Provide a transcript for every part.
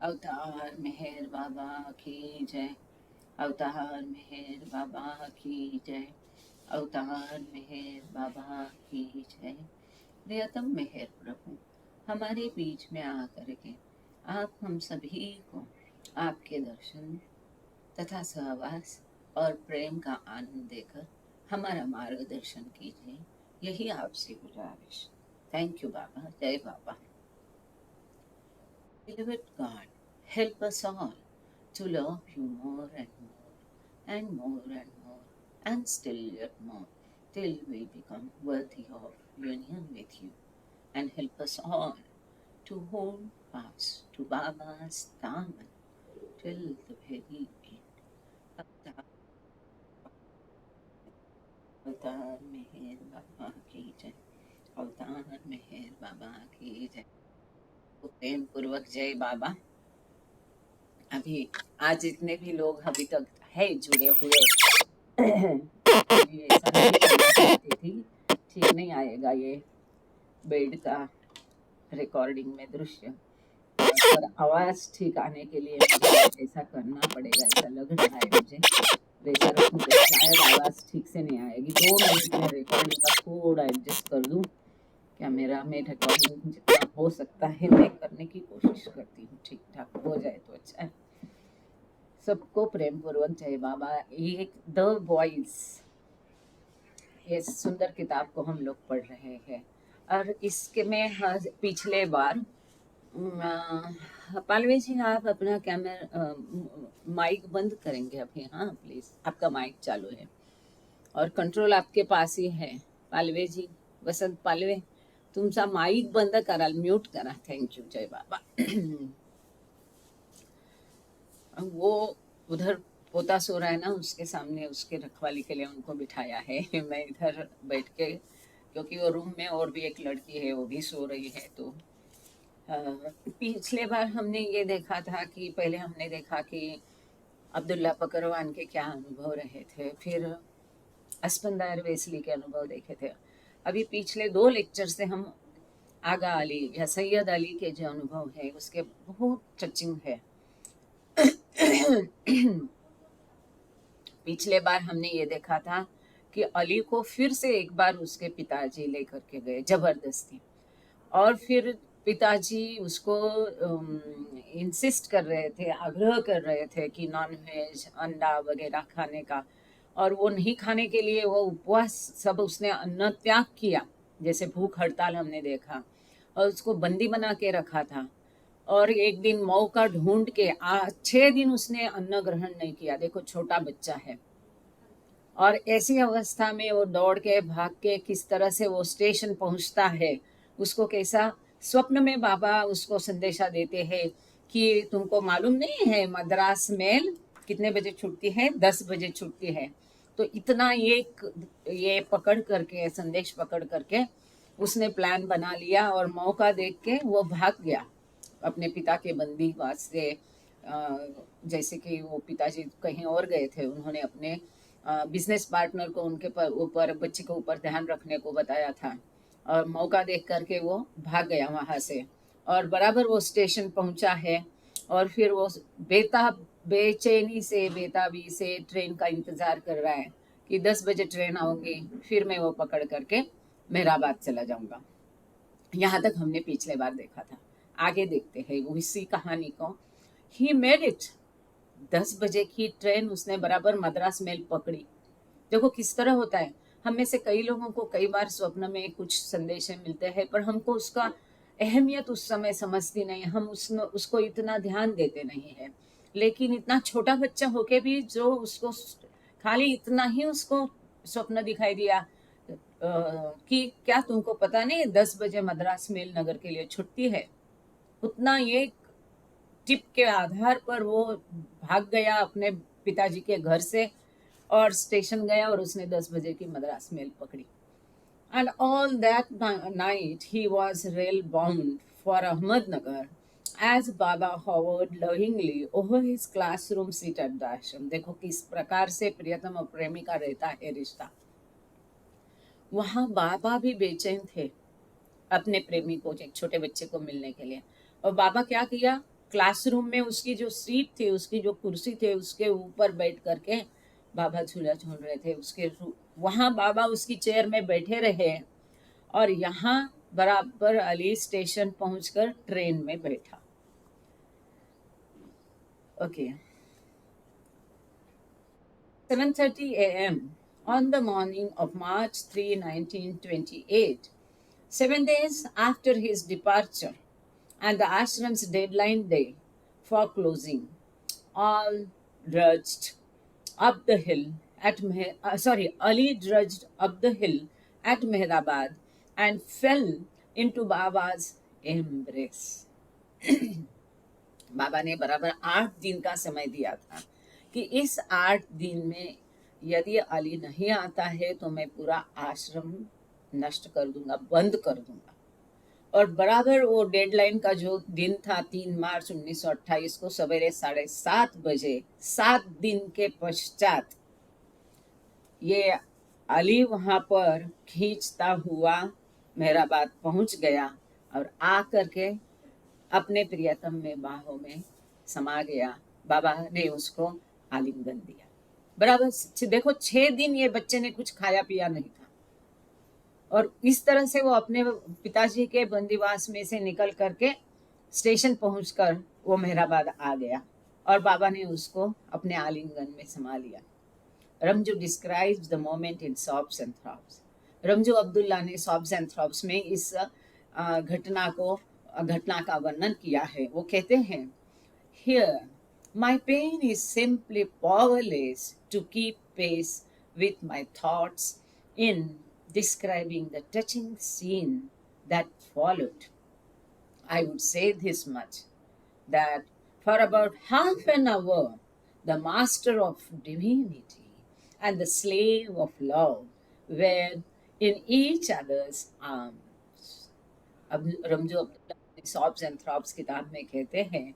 अवतार मेहर बाबा की जय। अवतार मेहर बाबा की जय। अवतार मेहर बाबा की जय। प्रियतम मेहर प्रभु, हमारे बीच में आकर के आप हम सभी को आपके दर्शन तथा सहवास और प्रेम का आनंद देकर हमारा मार्गदर्शन कीजिए, यही आपसे गुजारिश। Thank you Baba. जय बाबा। Beloved God, help us all to love you more and more and more and more and still yet more till we become worthy of union with you, and help us all to hold fast to Baba's Daman till the very end. अवतार अवतार मेहर बाबा की जय। अवतार मेहर बाबा की जय। प्रेम पूर्वक जय बाबा। अभी आज जितने भी लोग अभी तक है जुड़े हुए ये ऐसा नहीं करना चाहती थी, ठीक नहीं आएगा ये बेड का रिकॉर्डिंग में दृश्य, पर आवाज ठीक आने के लिए मुझे ऐसा करना पड़ेगा, ऐसा लग रहा है मुझे। वैसा रखूं तो शायद आवाज ठीक से नहीं आएगी। 2 मिनट में रिकॉर्डिंग का थोड़ा एडजस्ट कर दूं क्या? मैं रिकॉर्डिंग जितना हो सकता है मैं करने की कोशिश करती हूँ, ठीक ठाक हो जाए तो अच्छा है। सबको प्रेम पूर्वक जय बाबा। एक द वॉइस, ये सुंदर किताब को हम लोग पढ़ रहे हैं और इसके में पिछले बार पालवी जी आप अपना कैमरा माइक बंद करेंगे अभी? हाँ प्लीज, आपका माइक चालू है और कंट्रोल आपके पास ही है। पालवे जी, वसंत पालवे, तुमचा माइक बंद करा, म्यूट करा। Thank you. जय बाबा। वो उधर पोता सो रहा है ना, उसके सामने उसके रखवाली के लिए उनको बिठाया है। मैं इधर बैठ के, क्योंकि वो रूम में और भी एक लड़की है, वो भी सो रही है। तो पिछले बार हमने ये देखा था कि पहले हमने देखा कि अब्दुल्ला पकरवान के क्या अनुभव रहे थे, फिर अस्पंदार वेसली के अनुभव देखे थे। अभी पिछले 2 लेक्चर से हम आगा अली या सैयद अली के जो अनुभव है उसके बहुत टचिंग है। पिछले बार हमने ये देखा था कि अली को फिर से एक बार उसके पिताजी लेकर के गए जबरदस्ती, और फिर पिताजी उसको इंसिस्ट कर रहे थे, आग्रह कर रहे थे कि नॉन वेज अंडा वगैरह खाने का, और वो नहीं खाने के लिए वो उपवास सब उसने अन्न त्याग किया, जैसे भूख हड़ताल हमने देखा, और उसको बंदी बना के रखा था। और एक दिन मौका ढूंढ के 6 दिन उसने अन्न ग्रहण नहीं किया। देखो छोटा बच्चा है, और ऐसी अवस्था में वो दौड़ के भाग के किस तरह से वो स्टेशन पहुंचता है, उसको कैसा स्वप्न में बाबा उसको संदेशा देते हैं कि तुमको मालूम नहीं है मद्रास मेल कितने बजे छुट्टी है? 10 बजे छुट्टी है। तो इतना ये पकड़ करके, संदेश पकड़ करके उसने प्लान बना लिया, और मौका देख के वो भाग गया अपने पिता के बंदीवास से। जैसे कि वो पिताजी कहीं और गए थे, उन्होंने अपने बिजनेस पार्टनर को उनके ऊपर बच्चे के ऊपर ध्यान रखने को बताया था, और मौका देख करके वो भाग गया वहां से, और बराबर वो स्टेशन पहुंचा है, और फिर वो बेचैनी से, बेताबी से ट्रेन का इंतजार कर रहा है कि 10 बजे ट्रेन आऊंगी, फिर मैं वो पकड़ करके मेहराबाद चला जाऊंगा। यहाँ तक हमने पिछले बार देखा था। आगे देखते हैं उसी कहानी को। He made it. 10 बजे की ट्रेन उसने बराबर मद्रास मेल पकड़ी। देखो किस तरह होता है, हम में से कई लोगों को कई बार स्वप्न में कुछ संदेश मिलते हैं, पर हमको उसका अहमियत उस समय समझती नहीं, हम उसको इतना ध्यान देते नहीं है। लेकिन इतना छोटा बच्चा होके भी जो उसको खाली इतना ही उसको स्वप्न दिखाई दिया कि क्या तुमको पता नहीं 10 बजे मद्रास मेल नगर के लिए छुट्टी है। उतना ये टिप के आधार पर वो भाग गया अपने पिताजी के घर से और स्टेशन गया, और उसने 10 बजे की मद्रास मेल पकड़ी। And all that night he was rail bound for Ahmednagar as Baba hovered lovingly over his classroom seat at the ashram. देखो किस प्रकार से प्रियतम और प्रेमिका रहता है रिश्ता। वहां बाबा भी बेचैन थे अपने प्रेमी को, एक छोटे बच्चे को मिलने के लिए, और बाबा क्या किया, क्लासरूम में उसकी जो सीट थी, उसकी जो कुर्सी थी, उसके ऊपर बैठ करके बाबा झूला झूल रहे थे। वहाँ बाबा उसकी चेयर में बैठे रहे और यहाँ बराबर अली स्टेशन पहुंचकर ट्रेन में बैठा। Okay. 7:30 a.m. on the morning of March 3, 1928, 7 days after his departure and the ashram's deadline day for closing, all drudged up the hill Ali drudged up the hill at Mehrabad and fell into Baba's embrace. बाबा ने बराबर 8 दिन का समय दिया था कि इस 8 दिन में यदि अली नहीं आता है तो मैं पूरा आश्रम नष्ट कर दूंगा, बंद कर दूंगा। और बराबर वो डेडलाइन का जो दिन था 3 मार्च 1928 को सवेरे 7:30 बजे, 7 दिन के पश्चात ये अली वहां पर खींचता हुआ मेहराबाद पहुंच गया और आ करके अपने प्रियतम में बाहों में समा गया। बाबा ने उसको आलिंगन दिया। बराबर देखो 6 दिन ये बच्चे ने कुछ खाया पिया नहीं था और इस तरह से वो अपने पिताजी के बंदीवास में से निकल करके स्टेशन पहुंचकर वो मेहराबाद आ गया और बाबा ने उसको अपने आलिंगन में समा लिया। Ramju describes the moment in sobs and throbs. Ramju Abdullah ने सॉब्स एंड थ्रॉब्स में इस घटना का वर्णन किया है। वो कहते हैं, Here my pain is simply powerless to keep pace with my thoughts in describing the touching scene that followed. I would say this much, that for about half an hour the master of divinity and the slave of love were in each other's arms. अब Ramju Abdullah सॉब्स and throbs किताब में कहते हैं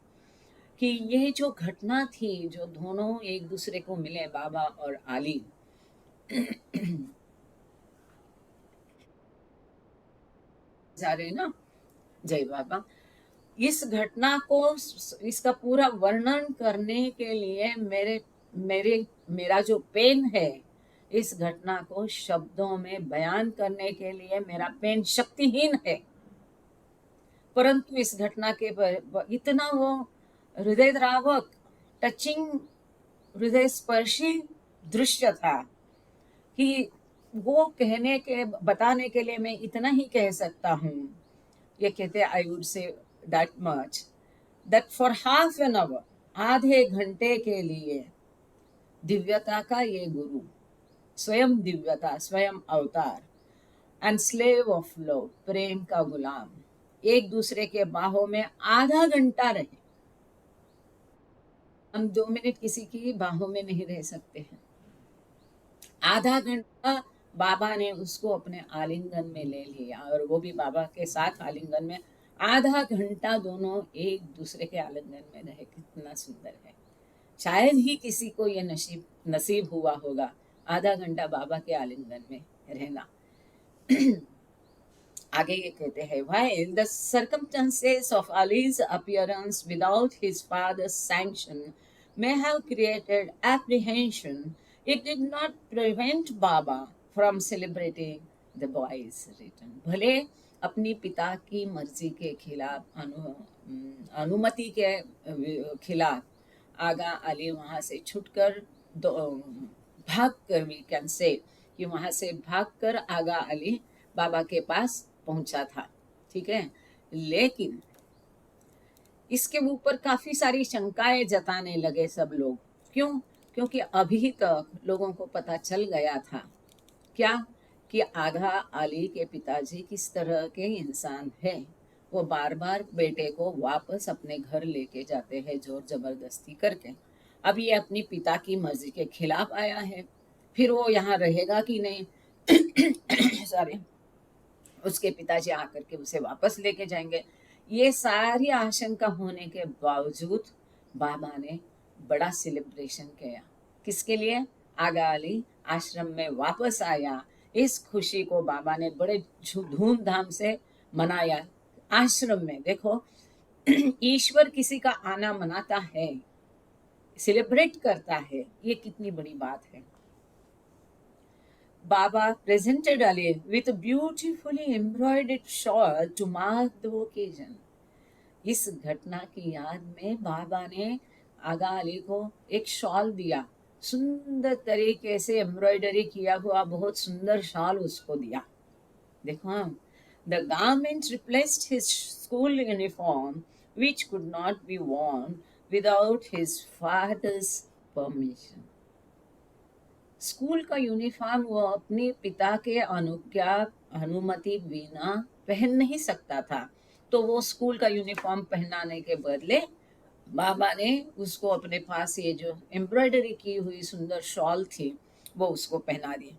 कि यह जो घटना थी, जो दोनों एक दूसरे को मिले, बाबा और आली, जा रहे ना, जय बाबा, इस घटना को, इसका पूरा वर्णन करने के लिए मेरा जो पेन है, इस घटना को शब्दों में बयान करने के लिए मेरा पेन शक्तिहीन है। परंतु इस घटना के इतना वो हृदयद्रावक, टचिंग, हृदय स्पर्शी दृश्य था कि वो बताने के लिए मैं इतना ही कह सकता हूँ। ये कहते, I would say that much, that for half an hour, आधे घंटे के लिए दिव्यता का ये गुरु, स्वयं दिव्यता, स्वयं अवतार, एंड स्लेव ऑफ लव, प्रेम का गुलाम, एक दूसरे के बाहों में आधा घंटा रहे। हम 2 मिनट किसी की बाहों में नहीं रह सकते हैं। आधा घंटा बाबा ने उसको अपने आलिंगन में ले लिया और वो भी बाबा के साथ आलिंगन में आधा घंटा दोनों एक दूसरे के आलिंगन में रहे। कितना सुंदर है। शायद ही किसी को ये नसीब हुआ होगा आधा घंटा बाबा के आलिंगन में रहना। आगे ये कहते हैं, while the circumstances of Ali's appearance without his father's sanction may have created apprehension, it did not prevent Baba from celebrating the boy's return. भले अपनी पिता की मर्जी के खिलाफ, अनुमति के खिलाफ आगा अली वहाँ से छुटकर भागकर, वी कैन से कि वहाँ से भागकर आगा अली बाबा के पास पहुंचा था। ठीक है, लेकिन इसके ऊपर काफी सारी शंकाएं जताने लगे सब लोग। क्यों? क्योंकि अभी तक लोगों को पता चल गया था क्या कि आगा अली के पिताजी किस तरह के इंसान है। वो बार बार बेटे को वापस अपने घर लेके जाते हैं जोर जबरदस्ती करके। अब ये अपनी पिता की मर्जी के खिलाफ आया है, फिर वो यहाँ रहेगा कि नहीं सॉरी, उसके पिताजी आकर के उसे वापस लेके जाएंगे। ये सारी आशंका होने के बावजूद बाबा ने बड़ा सेलिब्रेशन किया। किसके लिए? आगा अली आश्रम में वापस आया। इस खुशी को बाबा ने बड़े धूमधाम से मनाया आश्रम में। देखो ईश्वर किसी का आना मनाता है, सेलिब्रेट करता है, ये कितनी बड़ी बात है। Baba presented Ali with a beautifully embroidered shawl to mark the occasion. इस घटना की याद में बाबा ने आगा अली को एक शॉल दिया, सुंदर तरीके से एम्ब्रॉयडरी किया हुआ बहुत सुंदर शॉल उसको दिया। देखो, the garment replaced his school uniform which could not be worn without his father's permission. School का यूनिफॉर्म वो अपने पिता के अनुमति बिना पहन नहीं सकता था, तो वो स्कूल का यूनिफॉर्म पहनाने के बदले बाबा ने उसको अपने पास ये जो एम्ब्रॉयडरी की हुई सुंदर शॉल थी वो उसको पहना दी।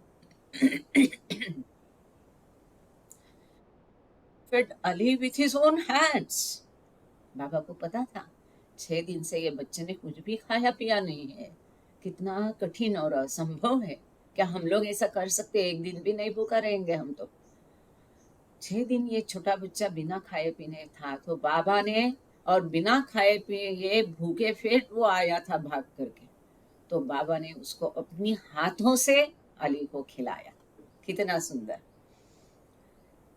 Fed Ali with his own hands. बाबा को पता था 6 दिन से ये बच्चे ने कुछ भी खाया पिया नहीं है, कितना कठिन और असंभव है। क्या हम लोग ऐसा कर सकते? एक दिन भी नहीं भूखा रहेंगे हम तो। 6 दिन ये छोटा बच्चा बिना खाए पीने था, तो बाबा ने और बिना खाए पिए ये भूखे पेट वो आया था भाग करके, तो बाबा ने उसको अपनी हाथों से अली को खिलाया। कितना सुंदर।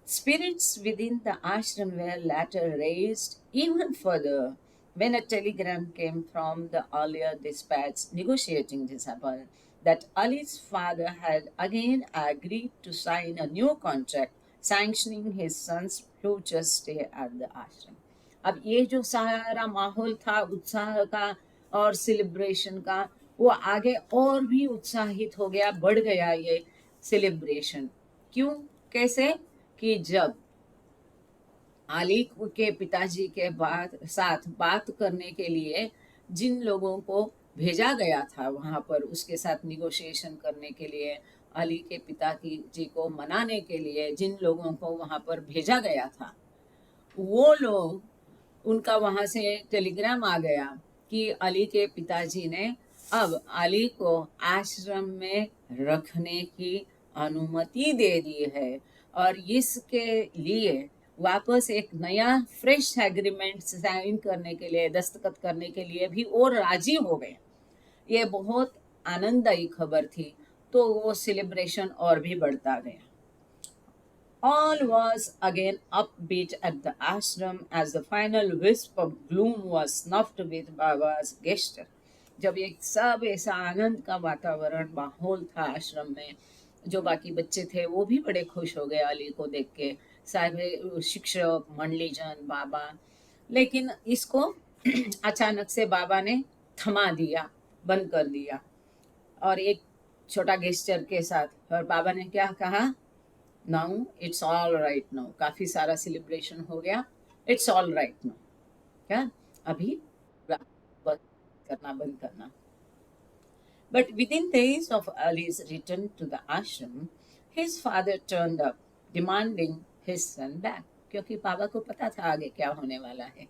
Spirits within the ashram were later raised even further when a telegram came from the earlier dispatch negotiating disciple that Ali's father had again agreed to sign a new contract sanctioning his son's future stay at the ashram. अब ये जो सारा माहौल था उत्साह का और celebration का, वो आगे और भी उत्साहित हो गया, बढ़ गया ये सेलिब्रेशन। क्यों? कैसे? कि जब अली के पिताजी के साथ बात करने के लिए जिन लोगों को भेजा गया था वहां पर उसके साथ निगोशिएशन करने के लिए, अली के पिताजी को मनाने के लिए जिन लोगों को वहां पर भेजा गया था, वो लोग, उनका वहां से टेलीग्राम आ गया कि अली के पिताजी ने अब अली को आश्रम में रखने की अनुमति दे दी है और इसके लिए वापस एक नया फ्रेश एग्रीमेंट साइन करने के लिए, दस्तखत करने के लिए भी वो राजी हो गए। ये बहुत आनंददायी खबर थी, तो वो सेलिब्रेशन और भी बढ़ता गया। All was again upbeat at the ashram as the final wisp of gloom was snuffed with Baba's gesture. जब एक सब ऐसा आनंद का वातावरण माहौल था आश्रम में, जो बाकी बच्चे थे वो भी बड़े खुश हो गए अली को देख के, सारे शिक्षक मंडलीजन, बाबा। लेकिन इसको अचानक से बाबा ने थमा दिया, बंद कर दिया, और एक छोटा गेस्चर के साथ। और बाबा ने क्या कहा? Now it's all right now. काफी सारा सेलिब्रेशन हो गया, इट्स ऑल राइट नाउ। क्या अभी करना बंद करना। But within days of Ali's return to the ashram, his father turned up, demanding his son back. क्योंकि पापा को पता था आगे क्या होने वाला है।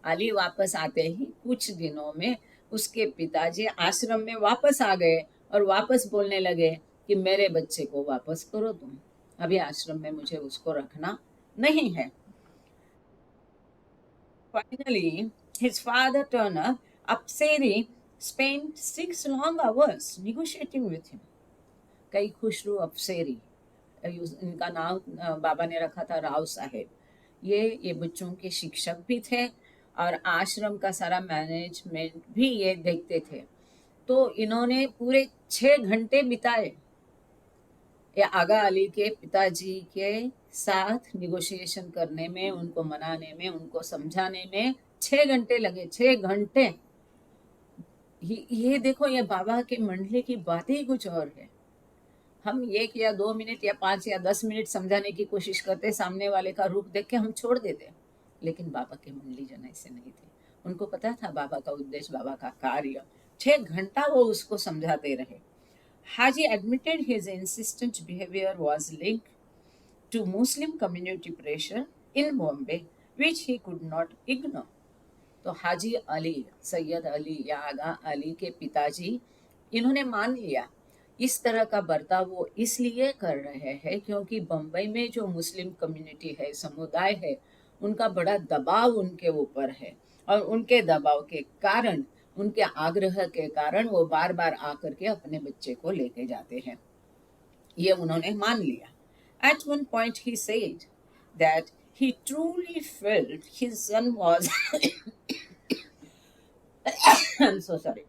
अली वापस आते ही कुछ दिनों में उसके पिताजी आश्रम में वापस आ गए और वापस बोलने लगे कि मेरे बच्चे को वापस करो तुम, अभी आश्रम में मुझे उसको रखना नहीं है। Finally, his father turned up. Apseri spent 6 long hours negotiating with him. कई खुशरू अफसेरी, इनका नाम बाबा ने रखा था राव साहेब। ये बच्चों के शिक्षक भी थे और आश्रम का सारा मैनेजमेंट भी ये देखते थे। तो इन्होंने पूरे 6 घंटे बिताए ये आगा अली के पिताजी के साथ निगोशिएशन करने में, उनको मनाने में, उनको समझाने में 6 घंटे लगे। 6 घंटे। ये देखो, ये बाबा के मंडली की बातें ही कुछ और है। हम 1 या 2 मिनट या 5 या 10 मिनट समझाने की कोशिश करते, सामने वाले का रूप देख के हम छोड़ देते। लेकिन बाबा के मंडली जन ऐसे नहीं थे। उनको पता था बाबा का उद्देश्य, बाबा का कार्य। 6 घंटा वो उसको समझाते रहे। Haji admitted his insistent behavior was linked to Muslim community pressure in Bombay, which he could not ignore. तो हाजी अली, सैयद अली या आगा अली के पिताजी, इन्होंने मान लिया इस तरह का बर्ताव वो इसलिए कर रहे हैं क्योंकि बम्बई में जो मुस्लिम कम्युनिटी है, समुदाय है, उनका बड़ा दबाव उनके ऊपर है, और उनके दबाव के कारण, उनके आग्रह के कारण वो बार बार आकर के अपने बच्चे को लेके जाते हैं। ये उन्होंने मान लिया। At one point he said that he truly felt his son was I'm so sorry.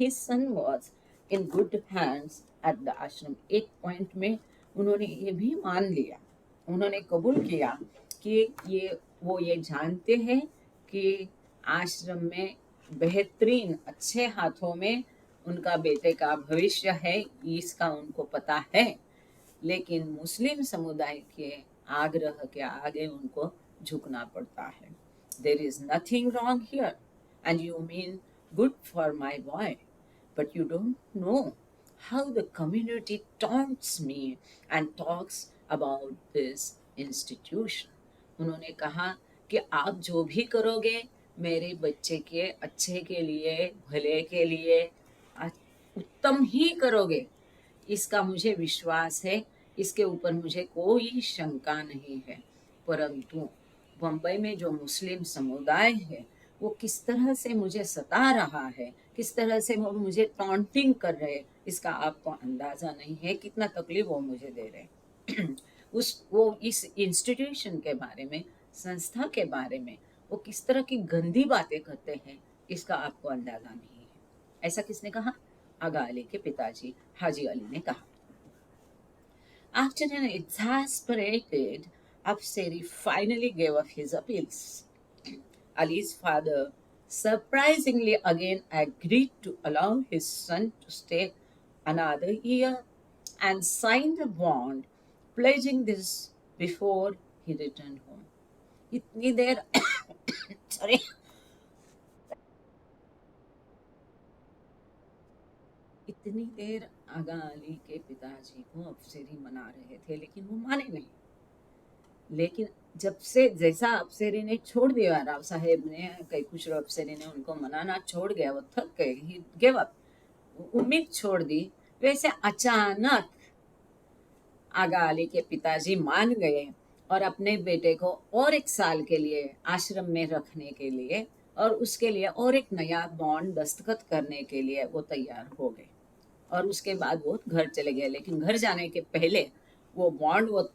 His son was in good hands at the ashram. एक पॉइंट में उन्होंने ये भी मान लिया, उन्होंने कबूल किया कि ये जानते हैं कि आश्रम में बेहतरीन अच्छे हाथों में उनका बेटे का भविष्य है, इसका उनको पता है। लेकिन मुस्लिम समुदाय के आग्रह के आगे उनको झुकना पड़ता है। There is nothing wrong here, and you mean good for my boy, but you don't know how the community taunts me and talks about this institution. उन्होंने कहा कि आप जो भी करोगे मेरे बच्चे के अच्छे के लिए, भले के लिए उत्तम ही करोगे, इसका मुझे विश्वास है, इसके ऊपर मुझे कोई शंका नहीं है। परंतु बम्बई में जो मुस्लिम समुदाय है वो किस तरह से मुझे सता रहा है, किस तरह से वो मुझे टॉन्टिंग कर रहे, इसका आपको अंदाजा नहीं है कितना तकलीफ वो मुझे दे रहे वो इस इंस्टीट्यूशन के बारे में, संस्था के बारे में वो किस तरह की गंदी बातें करते हैं, इसका आपको अंदाजा नहीं है। ऐसा किसने कहा? आगा अली के पिताजी हाजी अली ने कहा। After an exasperated Afseri finally gave up his appeals, Ali's father surprisingly again agreed to allow his son to stay another year and signed a bond pledging this before he returned home. इतनी देर sorry इतनी देर आगा अली के पिताजी को अफसेरी मना रहे थे, लेकिन वो माने नहीं। लेकिन जब से जैसा अफसेरी ने छोड़ दिया, राव साहेब ने, कई खुशरो अफसेरी ने उनको मनाना छोड़ गया, वो थक गए, ही गिव अप, उम्मीद छोड़ दी, वैसे अचानक आगा अली के पिताजी मान गए और अपने बेटे को और एक साल के लिए आश्रम में रखने के लिए और उसके लिए और एक नया बॉन्ड दस्तखत करने के लिए वो तैयार हो गए। और उसके बाद वो घर चले गए, लेकिन घर जाने के पहले वो बॉन्ड वो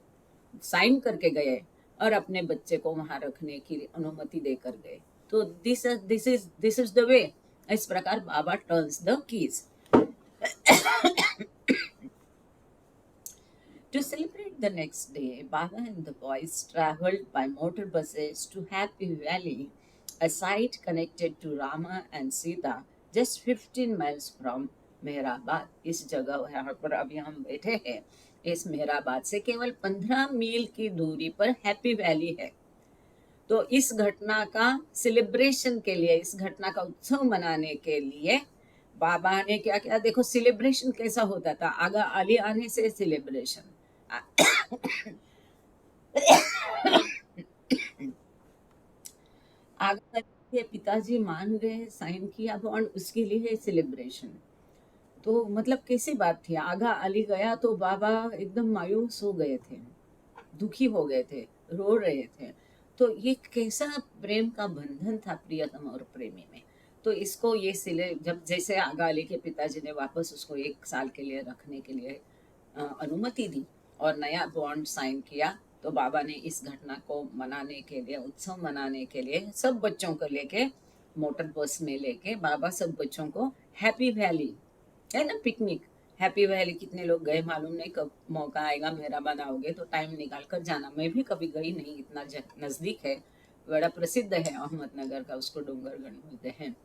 साइन करके गए और अपने बच्चे को वहां रखने की अनुमति देकर गए। तो दिस इज द वे, इस प्रकार Baba turns the keys. To celebrate the next day, Baba and the boys traveled by motor buses to Happy Valley, a site connected to Rama and Sita, just 15 miles from Mehrabad. इस जगह यहाँ पर अभी हम बैठे हैं, इस मेहराबाद से केवल 15 मील की दूरी पर हैप्पी वैली है। तो इस घटना का सेलिब्रेशन के लिए, इस घटना का उत्सव मनाने के लिए बाबा ने क्या किया, देखो सेलिब्रेशन कैसा होता था, आगा अली आने से सेलिब्रेशन। आगा के पिताजी मान गए, साइन किया बॉन्ड, उसके लिए सेलिब्रेशन। तो मतलब कैसी बात थी, आगा अली गया तो बाबा एकदम मायूस हो गए थे, दुखी हो गए थे, रो रहे थे। तो ये कैसा प्रेम का बंधन था प्रियतम और प्रेमी में। तो इसको ये सिले जब जैसे आगा अली के पिताजी ने वापस उसको एक साल के लिए रखने के लिए अनुमति दी और नया बॉन्ड साइन किया, तो बाबा ने इस घटना को मनाने के लिए, उत्सव मनाने के लिए सब बच्चों को लेके मोटर बस में लेके बाबा सब बच्चों को हैप्पी वैली है ना, पिकनिक, हैप्पी वैली कितने लोग गए मालूम नहीं, कब मौका आएगा मेहराबाद आओगे तो टाइम निकाल कर जाना। मैं भी कभी गई नहीं, इतना नज़दीक है, बड़ा प्रसिद्ध है अहमदनगर का, उसको डूंगरगढ़ बोलते हैं,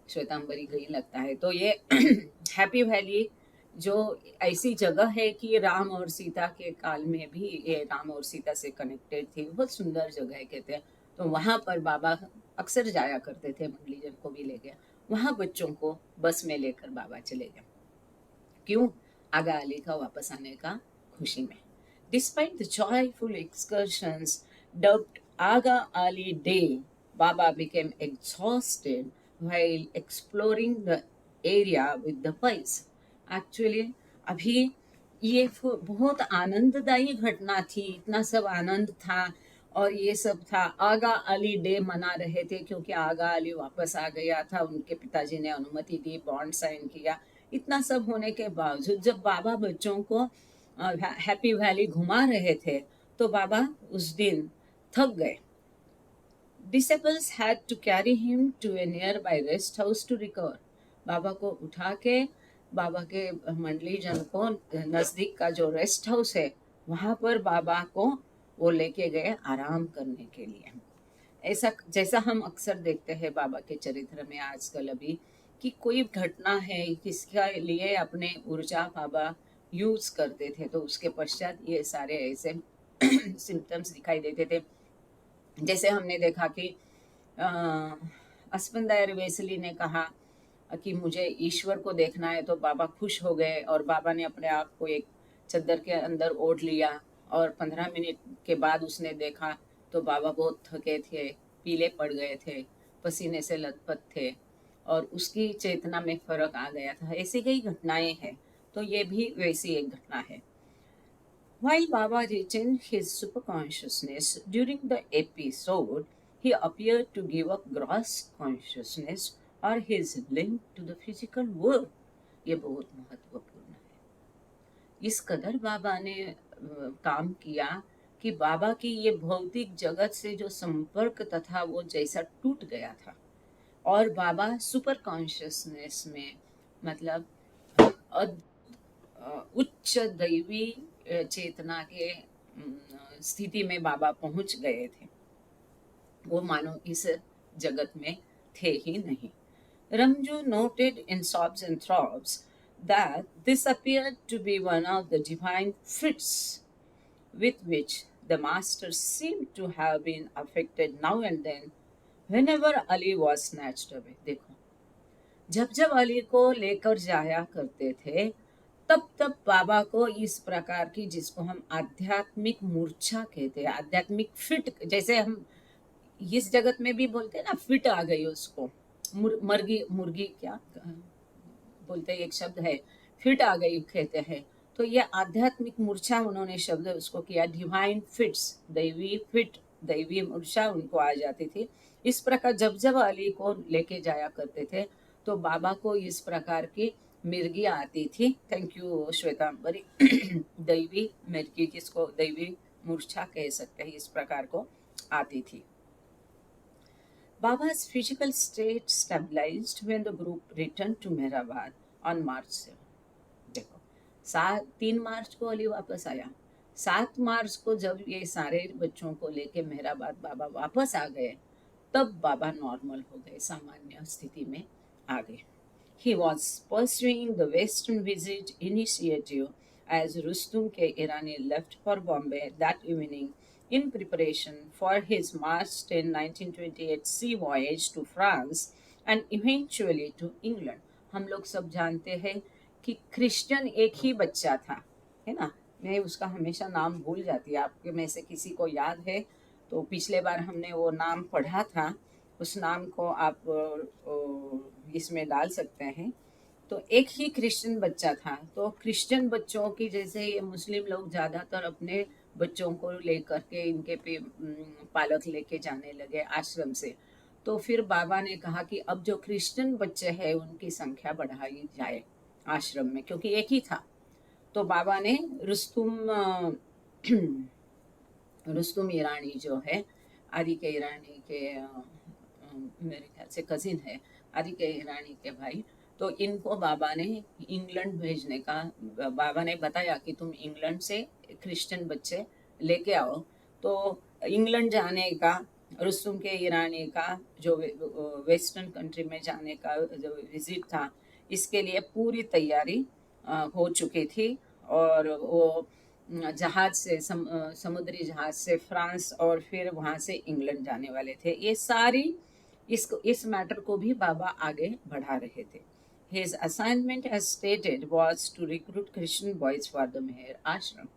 श्वेतांबरी गई लगता है। तो ये हैप्पी वैली जो ऐसी जगह है कि राम और सीता के काल में भी ये राम और सीता से कनेक्टेड थी, बहुत सुंदर जगह है कहते हैं। तो वहाँ पर बाबा अक्सर जाया करते थे, मुरलीधर को भी ले गया, वहाँ बच्चों को बस में लेकर बाबा चले गए। क्यों? आगा अली का वापस आने का खुशी में। Despite the joyful excursions dubbed Aga Ali Day, Baba became exhausted while exploring the area with the boys. Actually, अभी ये बहुत आनंददायी घटना थी, इतना सब आनंद था और ये सब था। आगा अली डे मना रहे थे क्योंकि आगा अली वापस आ गया था, उनके पिताजी ने अनुमति दी, बॉन्ड साइन किया। इतना सब होने के बावजूद जब बाबा बच्चों को हैप्पी वैली घुमा रहे थे तो बाबा उस दिन थक गए। Disciples had to carry him to a nearby rest house to recover. बाबा को उठा के बाबा के मंडली जन को नजदीक का जो रेस्ट हाउस है वहां पर बाबा को वो लेके गए आराम करने के लिए। ऐसा जैसा हम अक्सर देखते हैं बाबा के चरित्र में आजकल अभी कि कोई घटना है किसके लिए अपने ऊर्जा बाबा यूज करते थे तो उसके पश्चात ये सारे ऐसे सिम्टम्स दिखाई देते थे। जैसे हमने देखा कि अस्पंदायर वेसली ने कहा कि मुझे ईश्वर को देखना है तो बाबा खुश हो गए और बाबा ने अपने आप को एक चद्दर के अंदर ओढ़ लिया और 15 मिनट के बाद उसने देखा तो बाबा बहुत थके थे, पीले पड़ गए थे, पसीने से लथपथ थे और उसकी चेतना में फर्क आ गया था। ऐसी कई घटनाएं हैं, तो ये भी वैसी एक घटना है। While Baba retained his superconsciousness during the episode, he appeared to give up gross consciousness or his link to the physical world. ये बहुत महत्वपूर्ण है। इस कदर बाबा ने काम किया कि बाबा की ये भौतिक जगत से जो संपर्क था वो जैसा टूट गया था और बाबा सुपर कॉन्शियसनेस में मतलब उच्च दैवी चेतना के स्थिति में बाबा पहुंच गए थे। वो मानो इस जगत में थे ही नहीं। Ramju noted in Sobs and Throbs that this appeared to be one of the divine fits with which the master seemed to have been affected now and then whenever Ali was snatched away. देखो, जब जब अली को लेकर जाया करते थे तब तब बाबा को इस प्रकार की, जिसको हम आध्यात्मिक मूर्छा कहते हैं, आध्यात्मिक फिट, जैसे हम इस जगत में भी बोलते हैं ना, फिट आ गई उसको, मुर्गी मुर्गी क्या बोलते हैं, एक शब्द है फिट आ गई कहते हैं। तो ये आध्यात्मिक मूर्छा उन्होंने शब्द उसको किया, डिवाइन फिट्स, दैवी फिट, दैवी मूर्छा उनको आ जाती थी। इस प्रकार जब जब अली को लेके जाया करते थे तो बाबा को इस प्रकार की मिर्गी आती थी। Thank you Shwetambari. दैवी मिर्गी, जिसको दैवी मूर्छा कह सकते हैं, इस प्रकार को आती थी। Baba's physical state stabilized when the group returned to Mehrabad on March 7. देखो, 3 मार्च को अली वापस आया। 7 मार्च को जब ये सारे बच्चों को लेके मेहराबाद बाबा वापस आ गए तब बाबा नॉर्मल हो गए, सामान्य स्थिति में आ गए। He was pursuing the Western visit initiative as Rustum K. Irani left for Bombay that evening in preparation for his March 10, 1928 sea voyage to France and eventually to England. हम लोग सब जानते हैं कि क्रिश्चियन एक ही बच्चा था, है ना। मैं उसका हमेशा नाम भूल जाती है, आपके में से किसी को याद है तो पिछले बार हमने वो नाम पढ़ा था, उस नाम को आप इसमें डाल सकते हैं। तो एक ही क्रिश्चियन बच्चा था। तो क्रिश्चियन बच्चों की, जैसे ये मुस्लिम लोग ज़्यादातर अपने बच्चों को लेकर के इनके पे पालक लेके जाने लगे आश्रम से, तो फिर बाबा ने कहा कि अब जो क्रिश्चियन बच्चे हैं उनकी संख्या बढ़ाई जाए आश्रम में, क्योंकि एक ही था। तो बाबा ने रुस्तुम ईरानी जो है, आदि के ईरानी के मेरे ख्याल से कजिन है, आदि के ईरानी के भाई, तो इनको बाबा ने इंग्लैंड भेजने का, बाबा ने बताया कि तुम इंग्लैंड से क्रिश्चियन बच्चे लेके आओ। तो इंग्लैंड जाने का, रुस्तुम के ईरानी का जो वेस्टर्न कंट्री में जाने का जो विजिट था, इसके लिए पूरी तैयारी हो चुकी थी और वो जहाज से समुद्री जहाज से फ्रांस और फिर वहाँ से इंग्लैंड जाने वाले थे। ये सारी इस मैटर को भी बाबा आगे बढ़ा रहे थे। His assignment as stated was to recruit Christian boys for the मेहर आश्रम।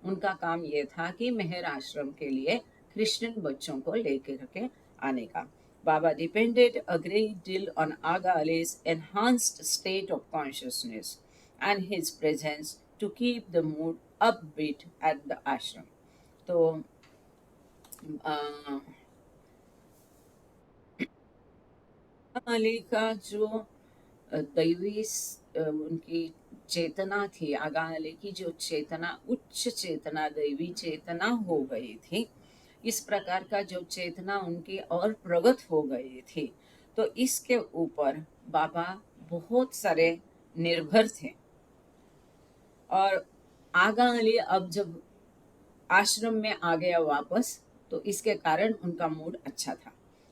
उनका काम ये था कि मेहर आश्रम के लिए क्रिश्चियन बच्चों को लेकर के आने का। Baba depended a great deal on Aga Ali's enhanced state of consciousness and his presence to keep the mood upbeat at the ashram. तो अ, अली का जो दैवी उनकी चेतना थी, आगा अली की जो चेतना, उच्च चेतना, दैवी चेतना हो गई थी, इस प्रकार का जो चेतना उनकी और प्रगट हो गई थी, तो इसके ऊपर बाबा बहुत सारे निर्भर थे। और आगा अली अब जब आश्रम में आ गया वापस, तो इसके कारण उनका मूड अच्छा था।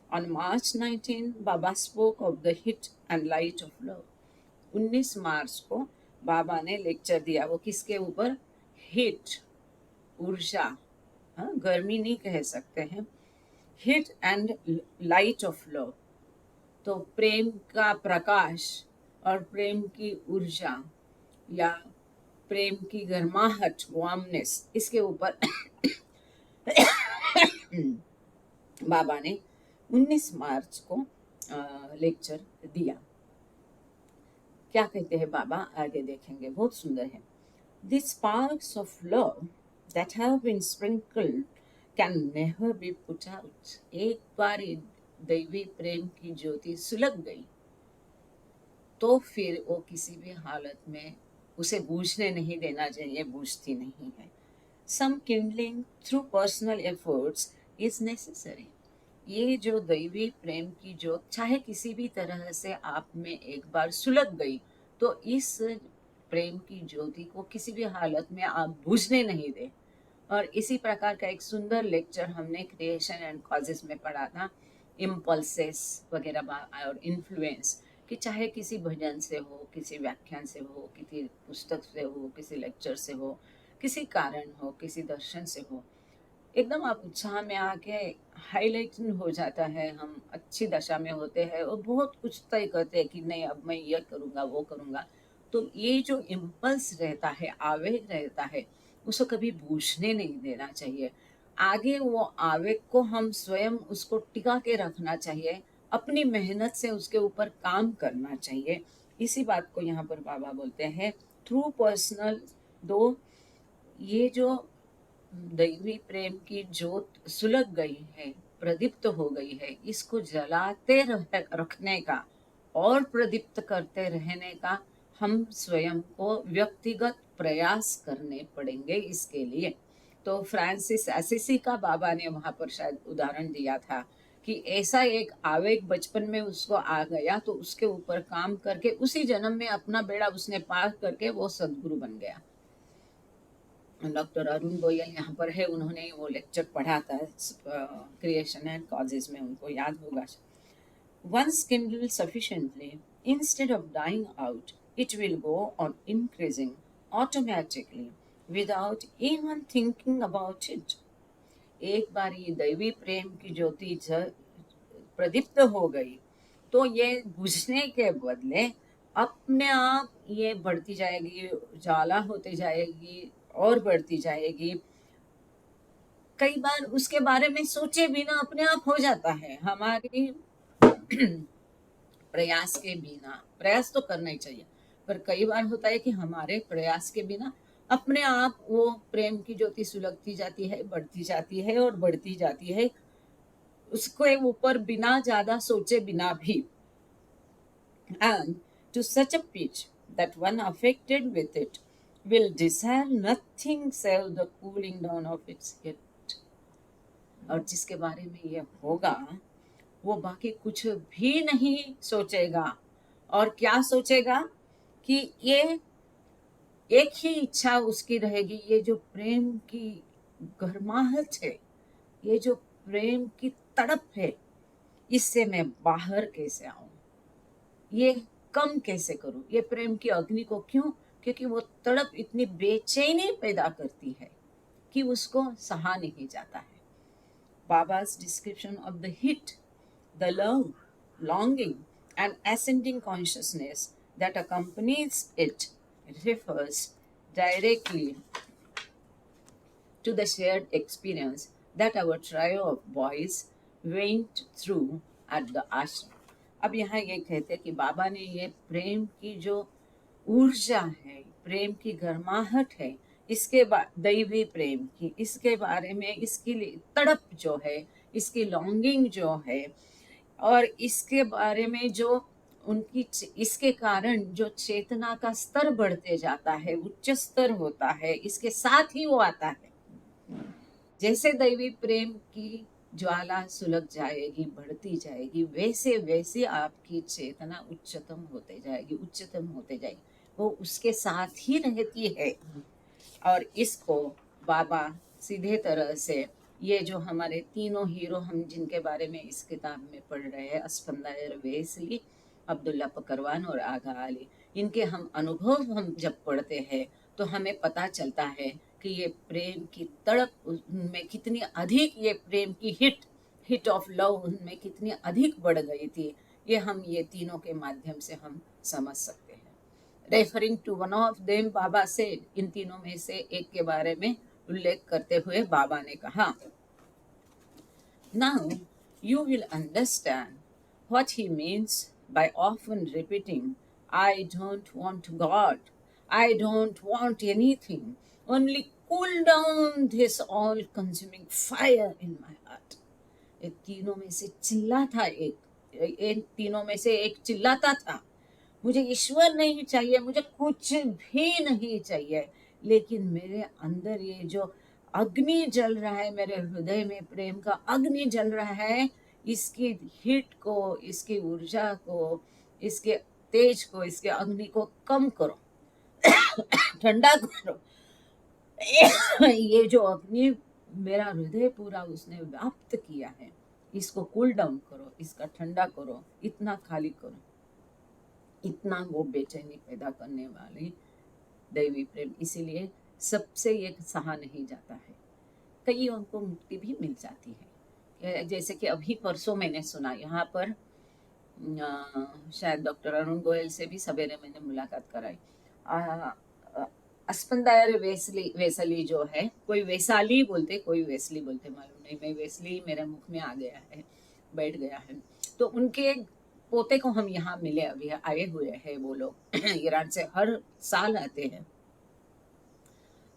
On March 19 Baba spoke of the hit and light of love. 19 मार्च को बाबा ने लेक्चर दिया। वो किसके ऊपर? हिट, ऊर्जा, गर्मी नहीं कह सकते हैं, hit and light of love. तो प्रेम का प्रकाश और प्रेम की ऊर्जा या प्रेम की गर्माहट, वार्मनेस, इसके ऊपर बाबा ने 19 मार्च को लेक्चर दिया। क्या कहते हैं बाबा, आगे देखेंगे, बहुत सुंदर है। The sparks of love that have been sprinkled can never be put out. एक बार दैवी प्रेम की ज्योति सुलग गई तो फिर वो किसी भी हालत में उसे बूझने नहीं देना चाहिए, बूझती नहीं है। Some kindling through personal efforts is necessary. ये जो दैवी प्रेम की ज्योत चाहे किसी भी तरह से आप में एक बार सुलग गई, तो इस प्रेम की ज्योति को किसी भी हालत में आप बुझने नहीं दे। और इसी प्रकार का एक सुंदर लेक्चर हमने क्रिएशन एंड कॉजेस में पढ़ा था, इम्पल्सेस वगैरह और इन्फ्लुएंस, कि चाहे किसी भजन से हो, किसी व्याख्यान से हो, किसी पुस्तक से हो, किसी लेक्चर से हो, किसी कारण हो, किसी दर्शन से हो, एकदम आप उत्साह में आके हाईलाइट हो जाता है, हम अच्छी दशा में होते हैं और बहुत कुछ तय करते हैं कि नहीं अब मैं ये करूँगा वो करूँगा। तो ये जो इम्पल्स रहता है, आवेग रहता है, उसको कभी बूझने नहीं देना चाहिए। आगे वो आवेग को हम स्वयं उसको टिका के रखना चाहिए, अपनी मेहनत से उसके ऊपर काम करना चाहिए। इसी बात को यहाँ पर बाबा बोलते हैं, थ्रू पर्सनल, दो ये जो दैवी प्रेम की ज्योत सुलग गई है, प्रदीप्त हो गई है, इसको जलाते रखने का और प्रदीप्त करते रहने का हम स्वयं को व्यक्तिगत प्रयास करने पड़ेंगे इसके लिए। तो फ्रांसिस असिसी का बाबा ने वहां पर शायद उदाहरण दिया था कि ऐसा एक आवेग बचपन में उसको आ गया, तो उसके ऊपर काम करके उसी जन्म में अपना बेड़ा उसने पार करके वो सदगुरु बन गया। डॉक्टर अरुण गोयल यहाँ पर है, उन्होंने वो लेक्चर पढ़ा था क्रिएशन एंड कॉजेज में, उनको याद होगा। Once kindled sufficiently, instead of dying out, it will go on increasing automatically without even thinking about it. एक बार ये दैवी प्रेम की ज्योति प्रदीप्त हो गई, तो ये बुझने के बदले अपने आप ये बढ़ती जाएगी, ज्वाला होती जाएगी और बढ़ती जाएगी। कई बार उसके बारे में सोचे बिना अपने आप हो जाता है, हमारी प्रयास के बिना। प्रयास तो करना ही चाहिए, पर कई बार होता है कि हमारे प्रयास के बिना अपने आप वो प्रेम की ज्योति सुलगती जाती है, बढ़ती जाती है और बढ़ती जाती है, उसके ऊपर बिना ज्यादा सोचे बिना भी। And to such a pitch that one affected with it will desire nothing save the cooling down of its heat. और जिसके बारे में ये होगा, वो बाकी कुछ भी नहीं सोचेगा। और क्या सोचेगा कि ये एक ही इच्छा उसकी रहेगी, ये जो प्रेम की गर्माहट है, ये जो प्रेम की तड़प है, इससे मैं बाहर कैसे आऊं, ये कम कैसे करूं, ये प्रेम की अग्नि को क्यों? क्योंकि वो तड़प इतनी बेचैनी पैदा करती है कि उसको सहा नहीं जाता है। बाबा's description of the heat, the love, longing and ascending consciousness that accompanies it refers directly to the shared experience that our trio of boys went through at the ashram. अब यहाँ ये कहते हैं कि बाबा ने ये प्रेम की जो ऊर्जा है, प्रेम की गर्माहट है, दैवी प्रेम की, इसके बारे में, इसके लिए तड़प जो है, इसकी लॉन्गिंग जो है, और इसके बारे में जो इसके कारण जो चेतना का स्तर बढ़ते जाता है, उच्च स्तर होता है, इसके साथ ही वो आता है। जैसे दैवी प्रेम की ज्वाला सुलग जाएगी, बढ़ती जाएगी, वैसे वैसे आपकी चेतना उच्चतम होते जाएगी, वो उसके साथ ही रहती है। और इसको बाबा सीधे तरह से, ये जो हमारे तीनों हीरो हम जिनके बारे में इस किताब में पढ़ रहे हैं, अस्फंदायर वेस्ली, अब्दुल्ला पकरवान और आगा अली, इनके हम अनुभव हम जब पढ़ते हैं तो हमें पता चलता है कि ये प्रेम की तड़प उनमें कितनी अधिक, ये प्रेम की हिट ऑफ लव उनमें कितनी अधिक बढ़ गई थी, ये तीनों के माध्यम से हम समझ सकते हैं। Referring to one of them, Baba से इन तीनों में से एक के बारे में उल्लेख करते हुए बाबा ने कहा, now you will understand what he means by often repeating, I don't want God, I don't want anything, only cool down this all consuming fire in my heart. ये तीनों में से चिल्लाता इन तीनों में से एक चिल्लाता था, मुझे ईश्वर नहीं चाहिए, मुझे कुछ भी नहीं चाहिए, लेकिन मेरे अंदर ये जो अग्नि जल रहा है, मेरे हृदय में प्रेम का अग्नि जल रहा है, इसकी हिट को, इसकी ऊर्जा को, इसके तेज को, इसके अग्नि को कम करो, ठंडा करो। ये जो अग्नि मेरा हृदय पूरा उसने व्याप्त किया है, इसको कूल डाउन करो, इसका ठंडा करो, इतना खाली करो। इतना वो बेचैनी पैदा करने वाली दैवी प्रेम, इसीलिए सबसे ये सहा नहीं जाता है। कईयों को मुक्ति भी मिल जाती है, जैसे कि अभी परसों मैंने सुना यहाँ पर, शायद डॉक्टर अरुण गोयल से भी सवेरे मैंने मुलाकात कराई। अस्पंदायर वेसली जो है, कोई वैसाली बोलते, कोई वेसली बोलते, मालूम नहीं, मैं वेसली मेरे मुख में आ गया है, बैठ गया है। तो उनके पोते को हम यहाँ मिले, अभी आए हुए हैं वो लोग, ईरान से हर साल आते हैं।